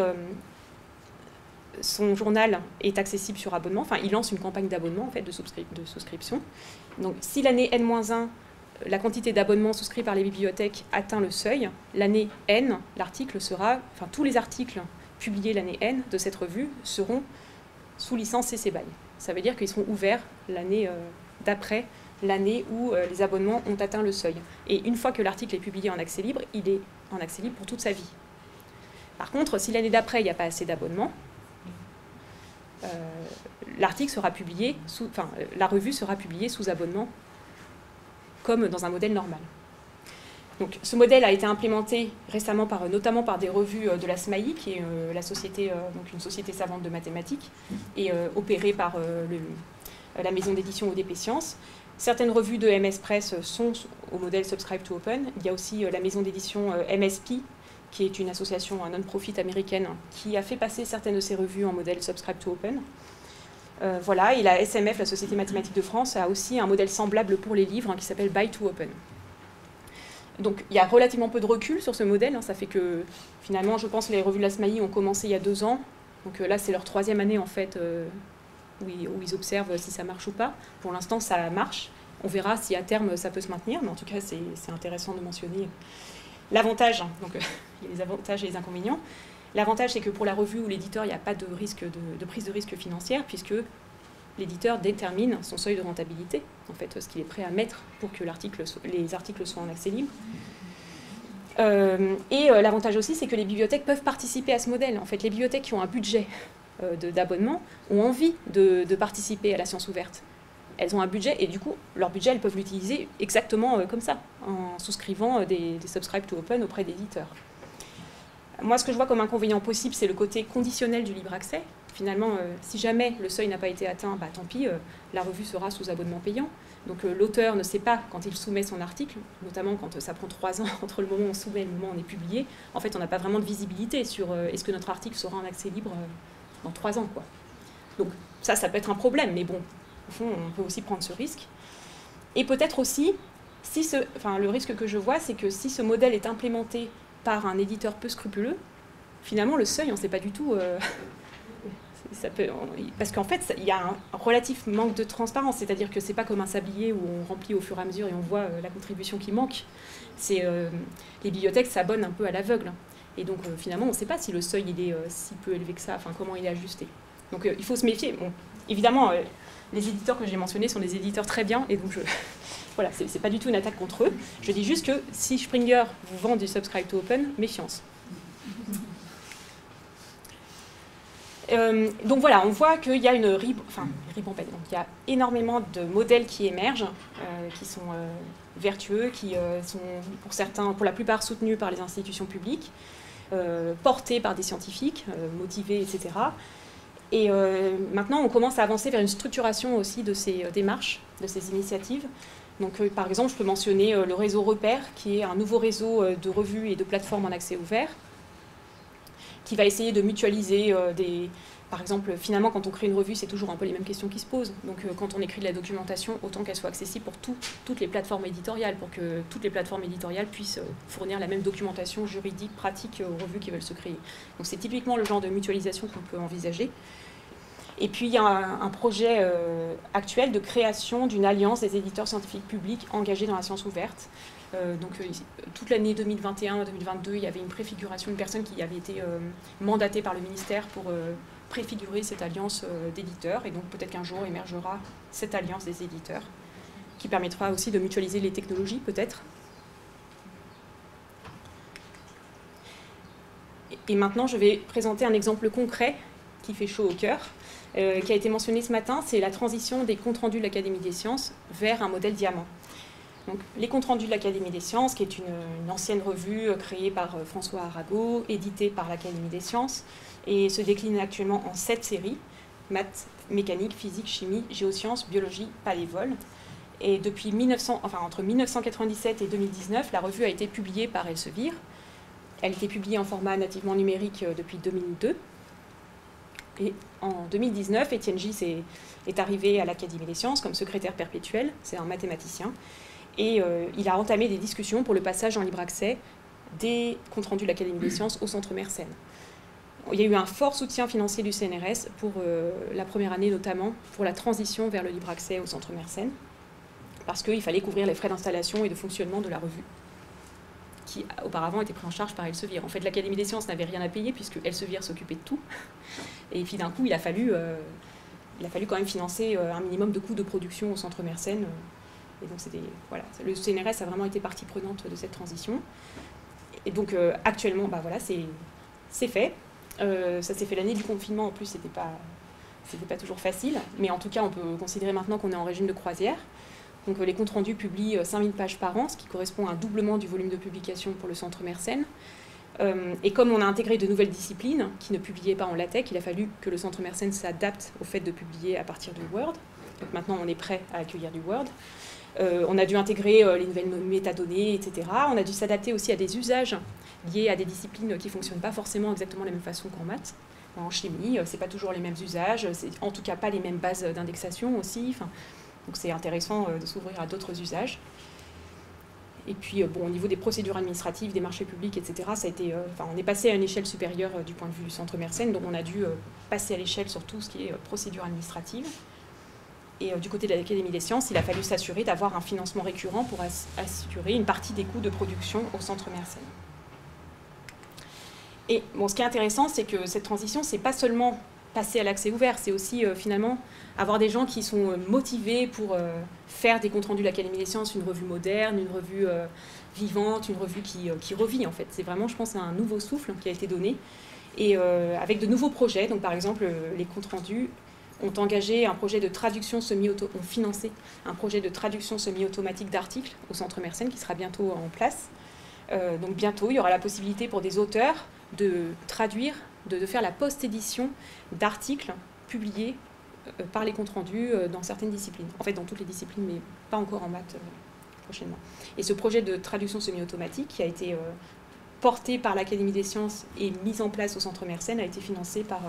son journal est accessible sur abonnement, enfin il lance une campagne d'abonnement en fait, de souscription. Donc si l'année N-1, la quantité d'abonnements souscrits par les bibliothèques atteint le seuil, l'année N, l'article sera, enfin tous les articles publiés l'année N de cette revue seront sous licence CC BY. Ça veut dire qu'ils seront ouverts l'année d'après l'année où les abonnements ont atteint le seuil. Et une fois que l'article est publié en accès libre, il est en accès libre pour toute sa vie. Par contre, si l'année d'après, il n'y a pas assez d'abonnements, l'article sera publié, la revue sera publiée sous abonnement, comme dans un modèle normal. Donc, ce modèle a été implémenté récemment notamment par des revues de la SMAI, qui est la société, donc une société savante de mathématiques, et opérée par la maison d'édition ODP Sciences. Certaines revues de MS Press sont au modèle Subscribe to Open. Il y a aussi la maison d'édition MSP, qui est une association non-profit américaine, qui a fait passer certaines de ses revues en modèle Subscribe to Open. Voilà, et la SMF, la Société mathématique de France, a aussi un modèle semblable pour les livres qui s'appelle Buy to Open. Donc il y a relativement peu de recul sur ce modèle, ça fait que finalement, je pense que les revues de la SMAI ont commencé il y a 2 ans. Donc là, c'est leur 3e année en fait, où ils observent si ça marche ou pas. Pour l'instant, ça marche. On verra si à terme ça peut se maintenir, mais en tout cas, c'est intéressant de mentionner l'avantage. Donc il y a les avantages et les inconvénients. L'avantage, c'est que pour la revue ou l'éditeur, il n'y a pas de risque de prise de risque financière, puisque l'éditeur détermine son seuil de rentabilité, en fait, ce qu'il est prêt à mettre pour que les articles soient en accès libre. Et l'avantage aussi, c'est que les bibliothèques peuvent participer à ce modèle. En fait, les bibliothèques qui ont un budget d'abonnement ont envie de participer à la science ouverte. Elles ont un budget, et du coup, leur budget, elles peuvent l'utiliser exactement comme ça, en souscrivant des Subscribe to Open auprès d'éditeurs. Moi, ce que je vois comme inconvénient possible, c'est le côté conditionnel du libre accès. Finalement, si jamais le seuil n'a pas été atteint, bah, tant pis, la revue sera sous abonnement payant. Donc l'auteur ne sait pas, quand il soumet son article, notamment quand ça prend 3 ans entre le moment où on soumet et le moment où on est publié, en fait, on n'a pas vraiment de visibilité sur est-ce que notre article sera en accès libre dans 3 ans, quoi. Donc ça peut être un problème, mais bon, au fond, on peut aussi prendre ce risque. Et peut-être aussi, le risque que je vois, c'est que si ce modèle est implémenté par un éditeur peu scrupuleux, finalement, le seuil, on ne sait pas du tout... parce qu'en fait, il y a un relatif manque de transparence, c'est-à-dire que ce n'est pas comme un sablier où on remplit au fur et à mesure et on voit la contribution qui manque. Les bibliothèques s'abonnent un peu à l'aveugle. Et donc, finalement, on ne sait pas si le seuil il est si peu élevé que ça, comment il est ajusté. Donc, il faut se méfier. Bon, évidemment, les éditeurs que j'ai mentionnés sont des éditeurs très bien, et donc voilà, c'est pas du tout une attaque contre eux. Je dis juste que si Springer vous vend du Subscribe to Open, méfiance. Donc voilà, on voit qu'il y a une ribambelle. Donc il y a énormément de modèles qui émergent, qui sont vertueux, qui sont pour certains, pour la plupart soutenus par les institutions publiques, portés par des scientifiques, motivés, etc. Et maintenant, on commence à avancer vers une structuration aussi de ces démarches, de ces initiatives. Donc, par exemple, je peux mentionner le réseau Repère, qui est un nouveau réseau de revues et de plateformes en accès ouvert, qui va essayer de mutualiser Par exemple, finalement, quand on crée une revue, c'est toujours un peu les mêmes questions qui se posent. Donc, quand on écrit de la documentation, autant qu'elle soit accessible pour toutes les plateformes éditoriales, pour que toutes les plateformes éditoriales puissent fournir la même documentation juridique, pratique aux revues qui veulent se créer. Donc, c'est typiquement le genre de mutualisation qu'on peut envisager. Et puis, il y a un projet actuel de création d'une alliance des éditeurs scientifiques publics engagés dans la science ouverte. Toute l'année 2021-2022, il y avait une préfiguration, une personne qui avait été mandatée par le ministère pour préfigurer cette alliance d'éditeurs. Et donc, peut-être qu'un jour émergera cette alliance des éditeurs, qui permettra aussi de mutualiser les technologies, peut-être. Et maintenant, je vais présenter un exemple concret qui fait chaud au cœur, qui a été mentionné ce matin, c'est la transition des comptes rendus de l'Académie des sciences vers un modèle diamant. Donc, les comptes rendus de l'Académie des sciences, qui est une ancienne revue créée par François Arago, éditée par l'Académie des sciences, et se décline actuellement en 7 séries, maths, mécanique, physique, chimie, géosciences, biologie, palévol. Et depuis entre 1997 et 2019, la revue a été publiée par Elsevier. Elle était publiée en format nativement numérique depuis 2002. Et en 2019, Étienne Gis est arrivé à l'Académie des sciences comme secrétaire perpétuel, c'est un mathématicien, et il a entamé des discussions pour le passage en libre accès des comptes rendus de l'Académie des sciences au Centre Mersenne. Il y a eu un fort soutien financier du CNRS pour la première année notamment, pour la transition vers le libre accès au Centre Mersenne, parce qu'il fallait couvrir les frais d'installation et de fonctionnement de la revue, qui auparavant était pris en charge par Elsevier. En fait, l'Académie des sciences n'avait rien à payer puisque Elsevier s'occupait de tout. Et puis d'un coup, il a fallu quand même financer un minimum de coûts de production au Centre Mersenne. Et donc, voilà, le CNRS a vraiment été partie prenante de cette transition. Et donc, actuellement, c'est fait. Ça s'est fait l'année du confinement, en plus, c'était pas toujours facile. Mais en tout cas, on peut considérer maintenant qu'on est en régime de croisière. Donc les comptes rendus publient 5000 pages par an, ce qui correspond à un doublement du volume de publication pour le Centre Mersenne. Et comme on a intégré de nouvelles disciplines qui ne publiaient pas en LaTeX, il a fallu que le Centre Mersenne s'adapte au fait de publier à partir du Word. Donc maintenant, on est prêt à accueillir du Word. On a dû intégrer les nouvelles métadonnées, etc. On a dû s'adapter aussi à des usages liés à des disciplines qui ne fonctionnent pas forcément exactement de la même façon qu'en maths. En chimie, ce n'est pas toujours les mêmes usages, c'est en tout cas pas les mêmes bases d'indexation aussi. Donc c'est intéressant de s'ouvrir à d'autres usages. Et puis au niveau des procédures administratives, des marchés publics, etc., on est passé à une échelle supérieure du point de vue du Centre Mersenne, donc on a dû passer à l'échelle sur tout ce qui est procédure administrative. Et du côté de l'Académie des sciences, il a fallu s'assurer d'avoir un financement récurrent pour assurer une partie des coûts de production au Centre Mersenne. Et ce qui est intéressant, c'est que cette transition, c'est pas seulement passer à l'accès ouvert, c'est aussi finalement avoir des gens qui sont motivés pour faire des comptes rendus de l'Académie des sciences, une revue moderne, une revue vivante, une revue qui revit en fait. C'est vraiment, je pense, un nouveau souffle qui a été donné, et avec de nouveaux projets. Donc par exemple, les comptes rendus ont engagé un projet de traduction ont financé un projet de traduction semi-automatique d'articles au Centre Mersenne qui sera bientôt en place. Donc bientôt, il y aura la possibilité pour des auteurs de traduire, de faire la post-édition d'articles publiés par les comptes rendus dans certaines disciplines. En fait, dans toutes les disciplines, mais pas encore en maths prochainement. Et ce projet de traduction semi-automatique qui a été porté par l'Académie des sciences et mis en place au Centre Mersenne a été financé par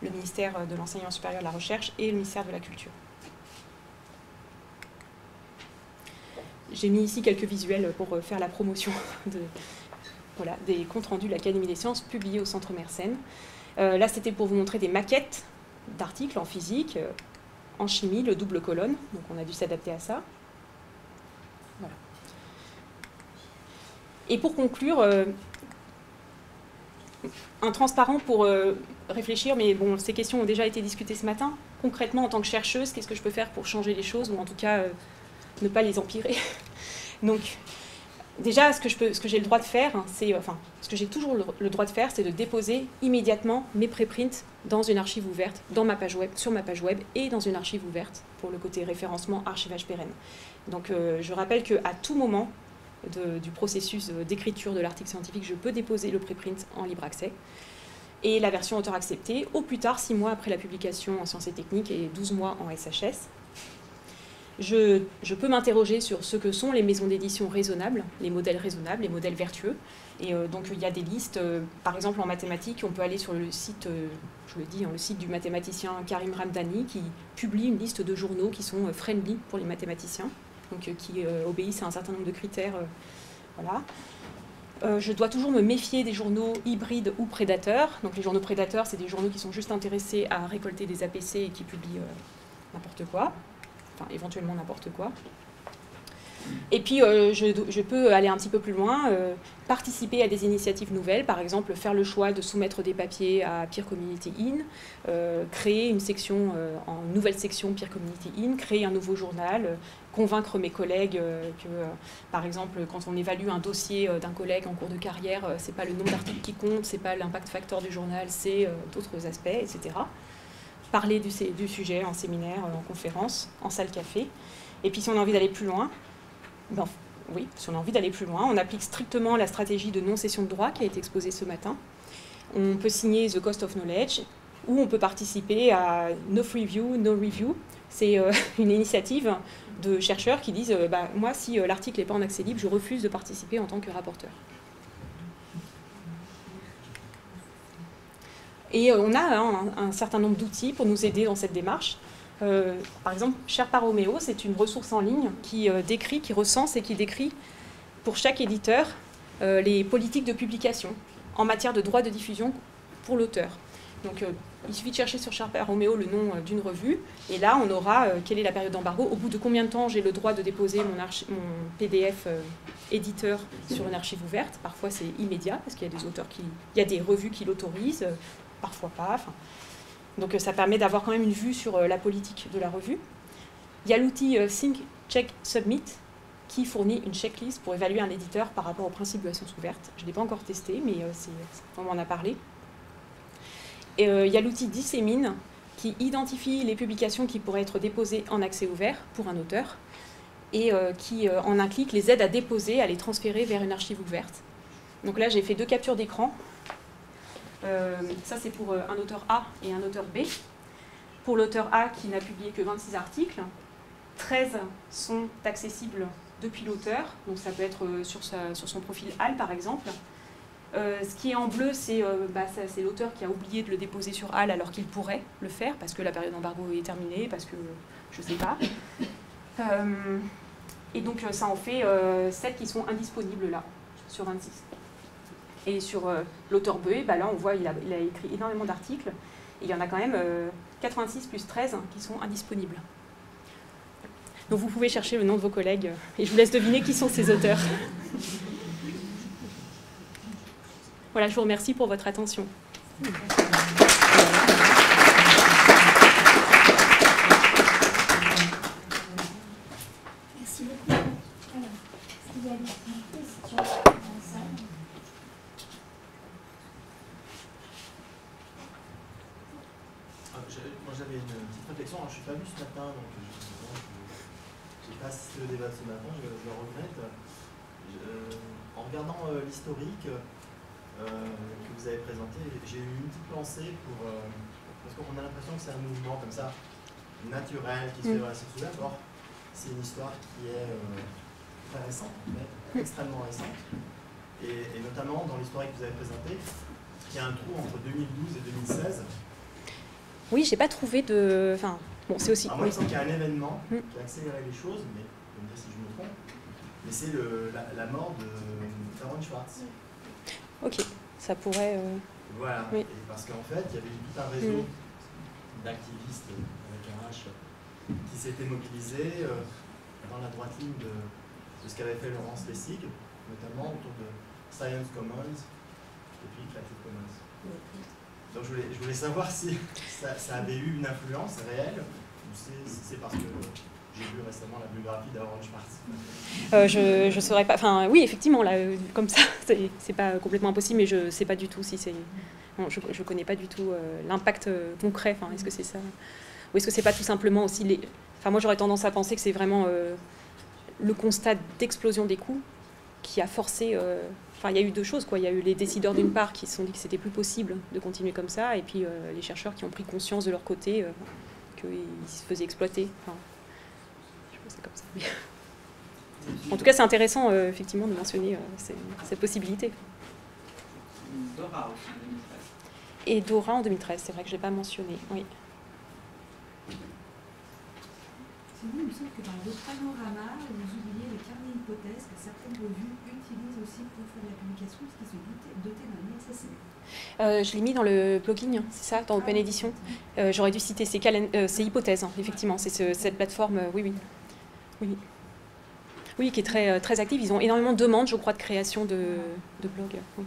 le ministère de l'Enseignement supérieur et de la Recherche et le ministère de la Culture. J'ai mis ici quelques visuels pour faire la promotion des comptes rendus de l'Académie des sciences publiés au Centre Mersenne. Là, c'était pour vous montrer des maquettes d'articles en physique, en chimie, le double colonne. Donc, on a dû s'adapter à ça. Voilà. Et pour conclure, un transparent pour réfléchir, mais bon, ces questions ont déjà été discutées ce matin. Concrètement, en tant que chercheuse, qu'est-ce que je peux faire pour changer les choses, ou en tout cas ne pas les empirer? Donc, déjà, ce que j'ai le droit de faire, c'est, enfin, ce que j'ai toujours le droit de faire, c'est de déposer immédiatement mes préprints dans une archive ouverte, dans ma page web, sur ma page web et dans une archive ouverte pour le côté référencement, archivage pérenne. Donc, je rappelle qu'à tout moment du processus d'écriture de l'article scientifique, je peux déposer le préprint en libre accès et la version auteur acceptée, au plus tard 6 mois après la publication en sciences et techniques et 12 mois en SHS. Je peux m'interroger sur ce que sont les maisons d'édition raisonnables, les modèles vertueux. Et donc il y a des listes, par exemple en mathématiques, on peut aller sur le site, je le dis, le site du mathématicien Karim Ramdani, qui publie une liste de journaux qui sont friendly pour les mathématiciens, donc qui obéissent à un certain nombre de critères. Voilà. Je dois toujours me méfier des journaux hybrides ou prédateurs. Donc les journaux prédateurs, c'est des journaux qui sont juste intéressés à récolter des APC et qui publient n'importe quoi. Enfin, éventuellement n'importe quoi. Et puis, je peux aller un petit peu plus loin, participer à des initiatives nouvelles, par exemple faire le choix de soumettre des papiers à Peer Community In, créer une section, en nouvelle section Peer Community In, créer un nouveau journal, convaincre mes collègues que, par exemple, quand on évalue un dossier d'un collègue en cours de carrière, c'est pas le nombre d'articles qui compte, c'est pas l'impact factor du journal, c'est d'autres aspects, etc. Parler du sujet en séminaire, en conférence, en salle café. Et puis si on a envie d'aller plus loin, on applique strictement la stratégie de non-cession de droit qui a été exposée ce matin. On peut signer The Cost of Knowledge, ou on peut participer à No Free View, No Review. C'est une initiative de chercheurs qui disent moi, si l'article n'est pas en accès libre, je refuse de participer en tant que rapporteur. Et on a un certain nombre d'outils pour nous aider dans cette démarche. Par exemple, Sherpa Romeo, c'est une ressource en ligne qui recense et qui décrit pour chaque éditeur les politiques de publication en matière de droit de diffusion pour l'auteur. Donc il suffit de chercher sur Sherpa Romeo le nom d'une revue, et là on aura quelle est la période d'embargo, au bout de combien de temps j'ai le droit de déposer mon PDF éditeur sur une archive ouverte. Parfois c'est immédiat, parce qu'il y a des auteurs il y a des revues qui l'autorisent, parfois pas. Donc ça permet d'avoir quand même une vue sur la politique de la revue. Il y a l'outil Think, Check, Submit qui fournit une checklist pour évaluer un éditeur par rapport au principe de la science ouverte. Je ne l'ai pas encore testé, mais on m'en a parlé. Et il y a l'outil Dissémine qui identifie les publications qui pourraient être déposées en accès ouvert pour un auteur et qui, en un clic, les aide à déposer, à les transférer vers une archive ouverte. Donc là, j'ai fait 2 captures d'écran. Ça, c'est pour un auteur A et un auteur B. Pour l'auteur A, qui n'a publié que 26 articles, 13 sont accessibles depuis l'auteur. Donc ça peut être sur son profil HAL, par exemple. Ce qui est en bleu, c'est l'auteur qui a oublié de le déposer sur HAL alors qu'il pourrait le faire, parce que la période d'embargo est terminée, parce que je ne sais pas. Et donc ça en fait 7 qui sont indisponibles là, sur 26. Et sur l'auteur B, là on voit il a écrit énormément d'articles, et il y en a quand même 86 plus 13 qui sont indisponibles. Donc vous pouvez chercher le nom de vos collègues, et je vous laisse deviner qui sont ces auteurs. Voilà, je vous remercie pour votre attention. Merci beaucoup. Alors, est-ce qu'il y a des questions dans la salle ? Moi j'avais une petite réflexion, alors, je ne suis pas venu ce matin, donc je n'ai pas assisté au débat de ce matin, je le regrette. En regardant l'historique que vous avez présenté, j'ai eu une petite pensée parce qu'on a l'impression que c'est un mouvement comme ça, naturel, qui se fait dans la science ouverte. Or, c'est une histoire qui est très récente, en fait, extrêmement récente. Et notamment dans l'historique que vous avez présenté, il y a un trou entre 2012 et 2016. Oui, j'ai pas trouvé de... Enfin, bon, c'est aussi... Alors moi, il semble qu'il y a un événement qui a accéléré les choses, mais vous me dire si je me trompe, mais c'est la mort de Aaron Swartz. Ok, ça pourrait... Voilà, oui. Et parce qu'en fait, il y avait tout un réseau d'activistes avec un H qui s'étaient mobilisés dans la droite ligne de ce qu'avait fait Laurence Lessig, notamment autour de Science Commons et puis Creative Commons. Donc je voulais savoir si ça avait eu une influence réelle, ou si c'est parce que j'ai lu récemment la biographie d'Aaron Swartz. Je saurais pas. Enfin, oui, effectivement, là, comme ça, c'est pas complètement impossible, mais je sais pas du tout si c'est. Non, je connais pas du tout l'impact concret. Enfin, est-ce que c'est ça? Ou est-ce que c'est pas tout simplement aussi les. Enfin, moi, j'aurais tendance à penser que c'est vraiment le constat d'explosion des coûts qui a forcé. Enfin, il y a eu deux choses, quoi. Il y a eu les décideurs d'une part qui se sont dit que c'était plus possible de continuer comme ça, et puis les chercheurs qui ont pris conscience de leur côté qu'ils se faisaient exploiter. Enfin, je pense que c'est comme ça. Mais... En tout cas, c'est intéressant, effectivement, de mentionner cette possibilité. Dora aussi en 2013. Et Dora en 2013, c'est vrai que je ne l'ai pas mentionné. Oui. Sinon, il me semble que dans votre panorama, vous oubliez le carnet hypothèse que certaines revues utilisent aussi pour faire de la publication, parce qu'ils se dotaient d'un ISSN. Je l'ai mis dans le blogging, c'est ça, dans Open Edition. J'aurais dû citer ces hypothèses, hein, effectivement. C'est cette plateforme, oui. Oui, qui est très, très active. Ils ont énormément de demandes, je crois, de création de blogs. Oui.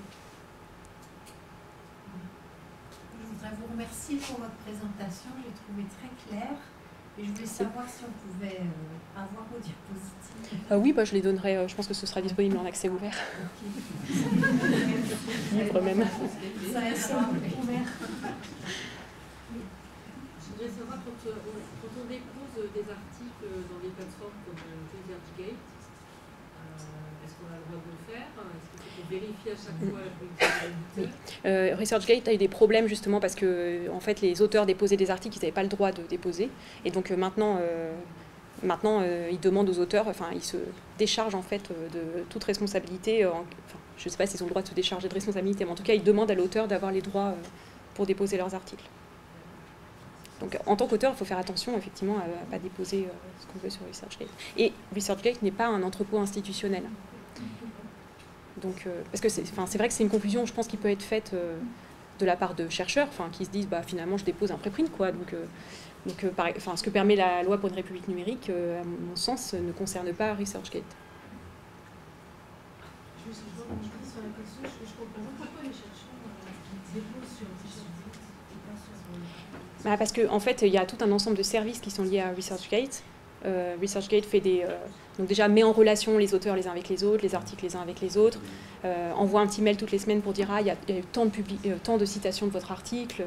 Je voudrais vous remercier pour votre présentation. Je l'ai trouvée très claire. Et je voulais savoir si on pouvait avoir vos diapositives. Oui, je les donnerai. Je pense que ce sera disponible en accès ouvert. Livre même. Ça est ouvert. Je voudrais savoir, quand on dépose des articles dans des plateformes comme ResearchGate, est-ce qu'on a le droit de le faire? Est-ce qu'il faut vérifier à chaque fois la publication? ResearchGate a eu des problèmes justement parce que en fait, les auteurs déposaient des articles qu'ils n'avaient pas le droit de déposer. Et donc maintenant, ils demandent aux auteurs, enfin, ils se déchargent en fait de toute responsabilité. Je ne sais pas s'ils ont le droit de se décharger de responsabilité, mais en tout cas, ils demandent à l'auteur d'avoir les droits pour déposer leurs articles. Donc, en tant qu'auteur, il faut faire attention, effectivement, à ne pas déposer ce qu'on veut sur ResearchGate. Et ResearchGate n'est pas un entrepôt institutionnel. Donc, parce que c'est vrai que c'est une conclusion, je pense, qui peut être faite de la part de chercheurs, qui se disent, finalement, je dépose un préprint, quoi. Donc, ce que permet la loi pour une république numérique, à mon sens, ne concerne pas ResearchGate. Je rebondis sur la question, je comprends pas pourquoi les chercheurs déposent sur ResearchGate et pas sur... Parce qu'en fait, il y a tout un ensemble de services qui sont liés à ResearchGate. ResearchGate fait donc déjà met en relation les auteurs les uns avec les autres, les articles les uns avec les autres, envoie un petit mail toutes les semaines pour dire il y a eu tant de citations de votre article,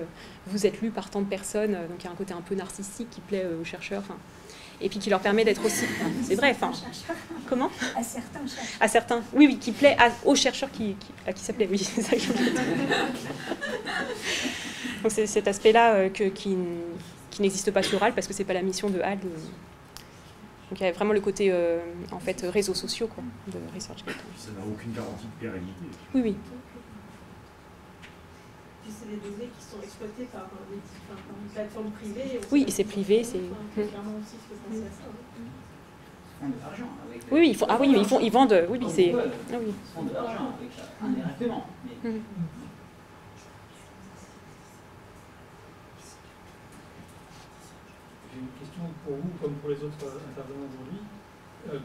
vous êtes lu par tant de personnes, donc il y a un côté un peu narcissique qui plaît aux chercheurs, et puis qui leur permet d'être aussi... c'est vrai, comment? À certains chercheurs. À certains, oui, qui plaît aux chercheurs à qui ça plaît, oui, c'est ça que je voulais dire. Donc c'est cet aspect-là qui n'existe pas sur HAL, parce que c'est pas la mission de HAL. Donc il y a vraiment le côté réseaux sociaux quoi, de ResearchGate. Ça n'a aucune garantie de pérennité. Oui. Puis c'est des données qui sont exploitées par une plateforme privée. Oui, c'est privé, c'est. Clairement aussi, il faut penser à ça. Ils font de l'argent avec ça. Oui, ils vendent. Oui, c'est. Ils font de l'argent avec ça. Des référents. J'ai une question pour vous, comme pour les autres intervenants aujourd'hui.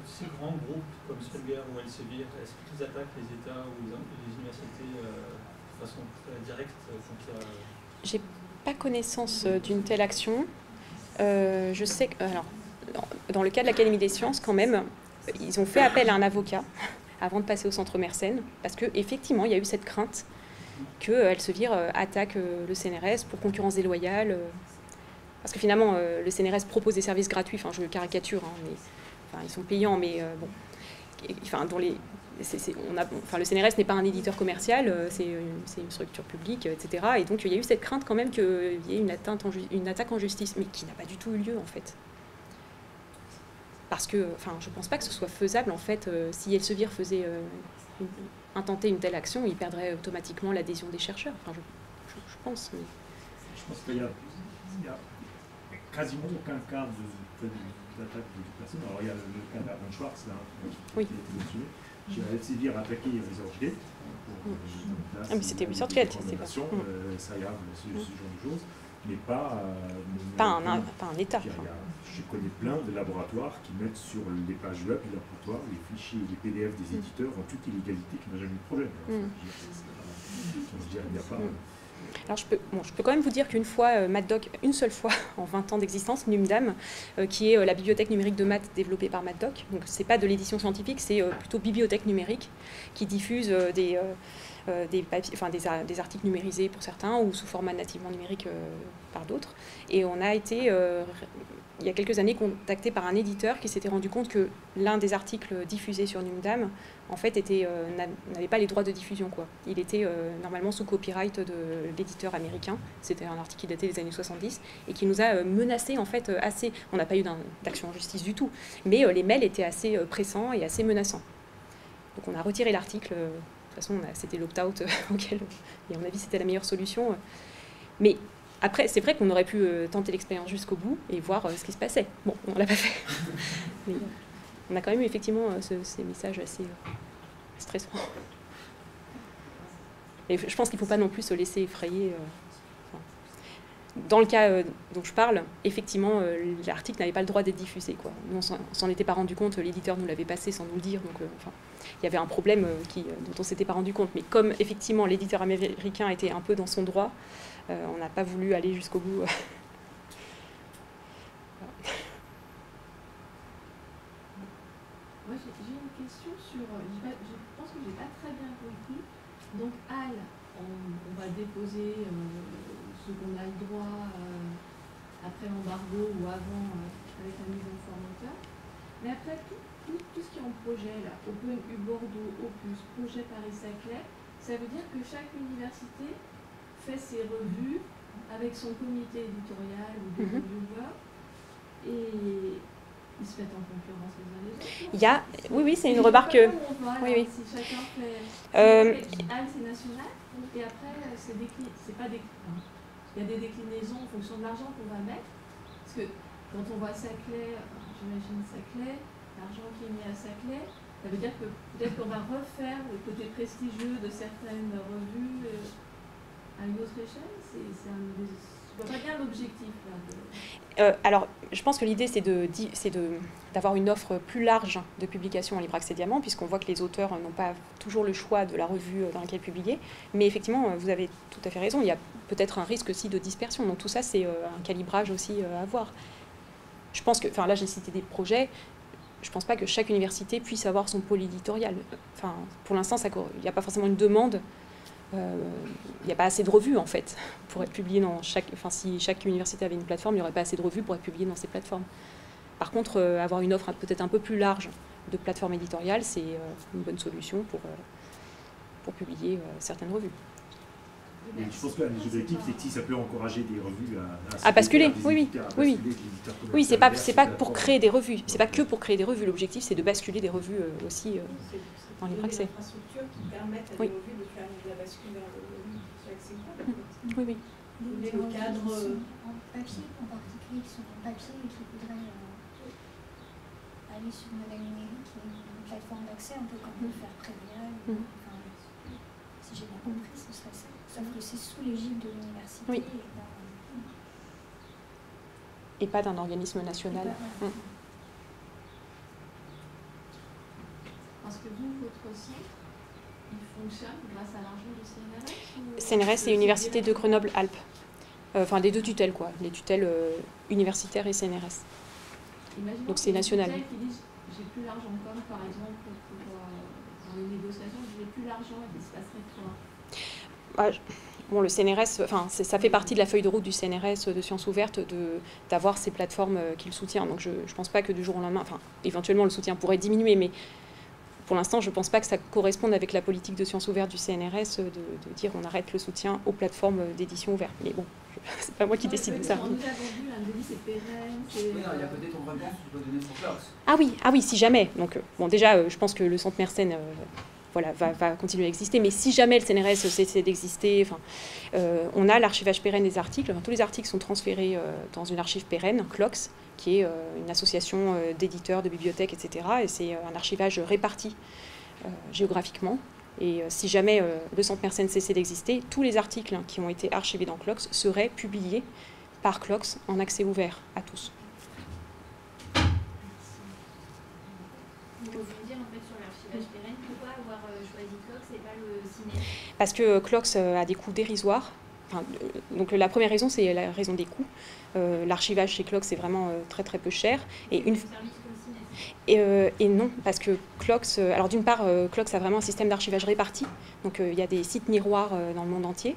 Ces grands groupes comme Springer ou Elsevier, est-ce qu'ils attaquent les États ou les universités de façon très directe J'ai pas connaissance d'une telle action. Je sais que, dans le cas de l'Académie des sciences, quand même, ils ont fait appel à un avocat avant de passer au centre Mersenne, parce qu'effectivement, il y a eu cette crainte que Elsevier attaque le CNRS pour concurrence déloyale. Parce que finalement, le CNRS propose des services gratuits, je caricature, mais, ils sont payants, mais bon. Le CNRS n'est pas un éditeur commercial, c'est une structure publique, etc. Et donc il y a eu cette crainte quand même qu'il y ait une attaque en justice, mais qui n'a pas du tout eu lieu en fait. Parce que, je ne pense pas que ce soit faisable en fait. Si Elsevier faisait intenter une telle action, il perdrait automatiquement l'adhésion des chercheurs. Je pense. Mais... Je pense qu'il y a quasiment aucun cas d'attaque de personne. Alors il y a le cas d'Aaron Schwartz là, qui a été mentionné. Elsevier a attaqué ResearchGate pour mais c'était ResearchGate, c'est pas SAIAV, ce genre de choses, mais pas un État. Je connais plein de laboratoires qui mettent sur les pages web du laboratoire les fichiers, les PDF des éditeurs en toute illégalité, qui n'ont jamais eu de problème. Donc, je veux dire, il n'y a pas. Alors je peux quand même vous dire qu'une fois, MathDoc, une seule fois en 20 ans d'existence, NumDam, qui est la bibliothèque numérique de maths développée par MathDoc, donc c'est pas de l'édition scientifique, c'est plutôt bibliothèque numérique, qui diffuse des articles numérisés pour certains ou sous format nativement numérique par d'autres. Et on a été, il y a quelques années, contacté par un éditeur qui s'était rendu compte que l'un des articles diffusés sur NumDam, en fait, n'avait pas les droits de diffusion, quoi. Il était normalement sous copyright de l'éditeur américain. C'était un article qui datait des années 70 et qui nous a menacés, en fait, assez... On n'a pas eu d'action en justice du tout, mais les mails étaient assez pressants et assez menaçants. Donc on a retiré l'article. De toute façon, c'était l'opt-out auquel, et à mon avis, c'était la meilleure solution. Mais après, c'est vrai qu'on aurait pu tenter l'expérience jusqu'au bout et voir ce qui se passait. Bon, on ne l'a pas fait. Mais, on a quand même eu effectivement ces messages assez stressants. Et je pense qu'il ne faut pas non plus se laisser effrayer. Dans le cas dont je parle, effectivement, l'article n'avait pas le droit d'être diffusé, quoi. Nous, on s'en était pas rendu compte, l'éditeur nous l'avait passé sans nous le dire. Donc, il y avait un problème dont on ne s'était pas rendu compte. Mais comme effectivement l'éditeur américain était un peu dans son droit, on n'a pas voulu aller jusqu'au bout. Moi, j'ai une question sur... Je pense que je n'ai pas très bien compris. Donc, HAL, on va déposer ce qu'on a le droit après l'embargo ou avant avec la mise en formateur. Mais après, tout ce qui est en projet, là, Open U Bordeaux, Opus, Projet Paris-Saclay, ça veut dire que chaque université fait ses revues avec son comité éditorial ou des reviewers et ils se mettent en concurrence les uns les autres. Oui, c'est une remarque. Oui. Si chacun fait. HAL, c'est national, et après, c'est pas décliné. Il y a des déclinaisons en fonction de l'argent qu'on va mettre. Parce que quand on voit Saclay, j'imagine Saclay, l'argent qui est mis à Saclay, ça veut dire que peut-être qu'on va refaire le côté prestigieux de certaines revues à une autre échelle. Je vois pas bien l'objectif là. Alors, je pense que l'idée, c'est d'avoir une offre plus large de publications en libre accès Diamant, puisqu'on voit que les auteurs n'ont pas toujours le choix de la revue dans laquelle publier. Mais effectivement, vous avez tout à fait raison, il y a peut-être un risque aussi de dispersion. Donc tout ça, c'est un calibrage aussi à voir. Je pense que, là, j'ai cité des projets, je ne pense pas que chaque université puisse avoir son pôle éditorial. Pour l'instant, il n'y a pas forcément une demande. Il n'y a pas assez de revues en fait pour être publié dans si chaque université avait une plateforme, il n'y aurait pas assez de revues pour être publié dans ces plateformes. Par contre, avoir une offre peut-être un peu plus large de plateformes éditoriales, c'est une bonne solution pour publier certaines revues. Et je pense que l'objectif, c'est que si ça peut encourager des revues à basculer, oui, c'est pas pour créer des revues, c'est pas que pour créer des revues. L'objectif, c'est de basculer des revues aussi en libre accès. Infrastructures qui permettent à des revues de faire la bascule vers l'accès. Oui. Des cadres en papier, en particulier, qui sont en papier et qui voudraient aller sur le modèle numérique et une plateforme d'accès, un peu comme peut faire Prévia. Si j'ai bien compris, ce serait ça. Sauf que c'est sous l'égide de l'université. Oui. Et pas d'un organisme national. Parce que vous, votre site, il fonctionne grâce à l'argent du CNRS CNRS et Université de Grenoble-Alpes. Des deux tutelles, quoi. Les tutelles universitaires et CNRS. Imaginons donc c'est national. Qui disent, j'ai plus l'argent, comme par exemple dans les négociations, j'ai plus l'argent, et il se passerait quoi? Le CNRS, ça fait partie de la feuille de route du CNRS de Sciences Ouvertes d'avoir ces plateformes qu'il soutient. Donc je ne pense pas que du jour au lendemain, éventuellement le soutien pourrait diminuer, mais pour l'instant, je ne pense pas que ça corresponde avec la politique de Sciences Ouvertes du CNRS de dire on arrête le soutien aux plateformes d'édition ouverte. Mais bon, c'est pas moi qui décide de ça. On nous a vendu, un délit, c'est pérenne. Oui, il y a peut-être une réponse que tu peux donner pour Clox. Ah oui, si jamais. Donc, déjà, je pense que le Centre Mersenne va continuer à exister. Mais si jamais le CNRS cessait d'exister, on a l'archivage pérenne des articles. Tous les articles sont transférés dans une archive pérenne, Clox, qui est une association d'éditeurs, de bibliothèques, etc. Et c'est un archivage réparti géographiquement. Et si jamais le Centre Mersenne cessait d'exister, tous les articles qui ont été archivés dans Clox seraient publiés par Clox en accès ouvert à tous. Vous voulez dire en fait sur l'archivage pérenne, pourquoi avoir choisi Clox et pas le ciné? Parce que Clox a des coûts dérisoires donc la première raison, c'est la raison des coûts. L'archivage chez Clox, c'est vraiment très très peu cher. Et non, parce que Clox, alors d'une part, Clox a vraiment un système d'archivage réparti. Donc il y a des sites miroirs dans le monde entier.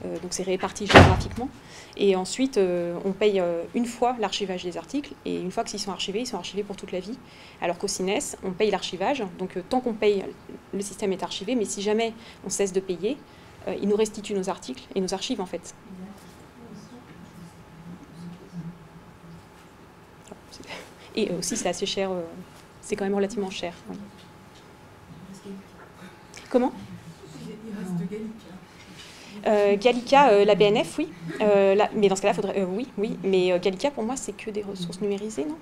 Donc c'est réparti géographiquement. Et ensuite, on paye une fois l'archivage des articles, et une fois qu'ils sont archivés pour toute la vie. Alors qu'au CINES, on paye l'archivage, donc tant qu'on paye, le système est archivé, mais si jamais on cesse de payer, il nous restitue nos articles et nos archives en fait. Et aussi c'est assez cher, c'est quand même relativement cher. Oui. Comment ? Gallica, la BNF, oui. Mais dans ce cas-là, il faudrait... oui, mais Gallica, pour moi, c'est que des ressources numérisées, non ?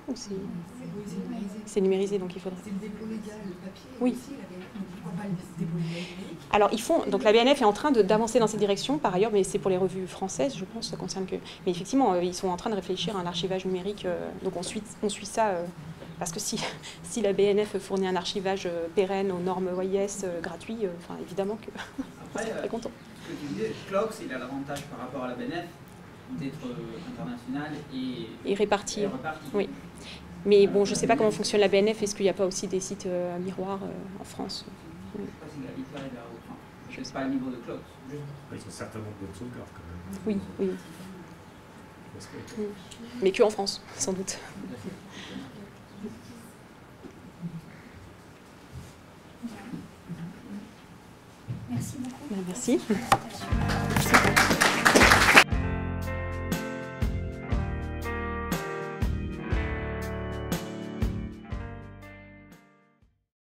C'est numérisé, donc il faudrait... C'est le dépôt légal, le papier, oui. Aussi, la BNF, donc pourquoi pas le dépôt légal numérique ? Alors, ils font... Donc la BNF est en train d'avancer dans cette direction, par ailleurs, mais c'est pour les revues françaises, je pense, ça concerne que... Mais effectivement, ils sont en train de réfléchir à un archivage numérique, donc on suit ça... Parce que si la BNF fournit un archivage pérenne aux normes OIS gratuit, évidemment que on serait très content. Ce que tu disais, Clox, il a l'avantage par rapport à la BNF d'être international et réparti. Oui. Mais bon, je ne sais pas comment fonctionne la BNF. Est-ce qu'il n'y a pas aussi des sites miroirs en France ? Je ne sais pas si Gallica est vers autre. Je ne sais pas le niveau de Clox. Ils ont certainement de bonnes sauvegardes quand même. Oui, oui. Mais que en France, sans doute. Merci beaucoup. Merci.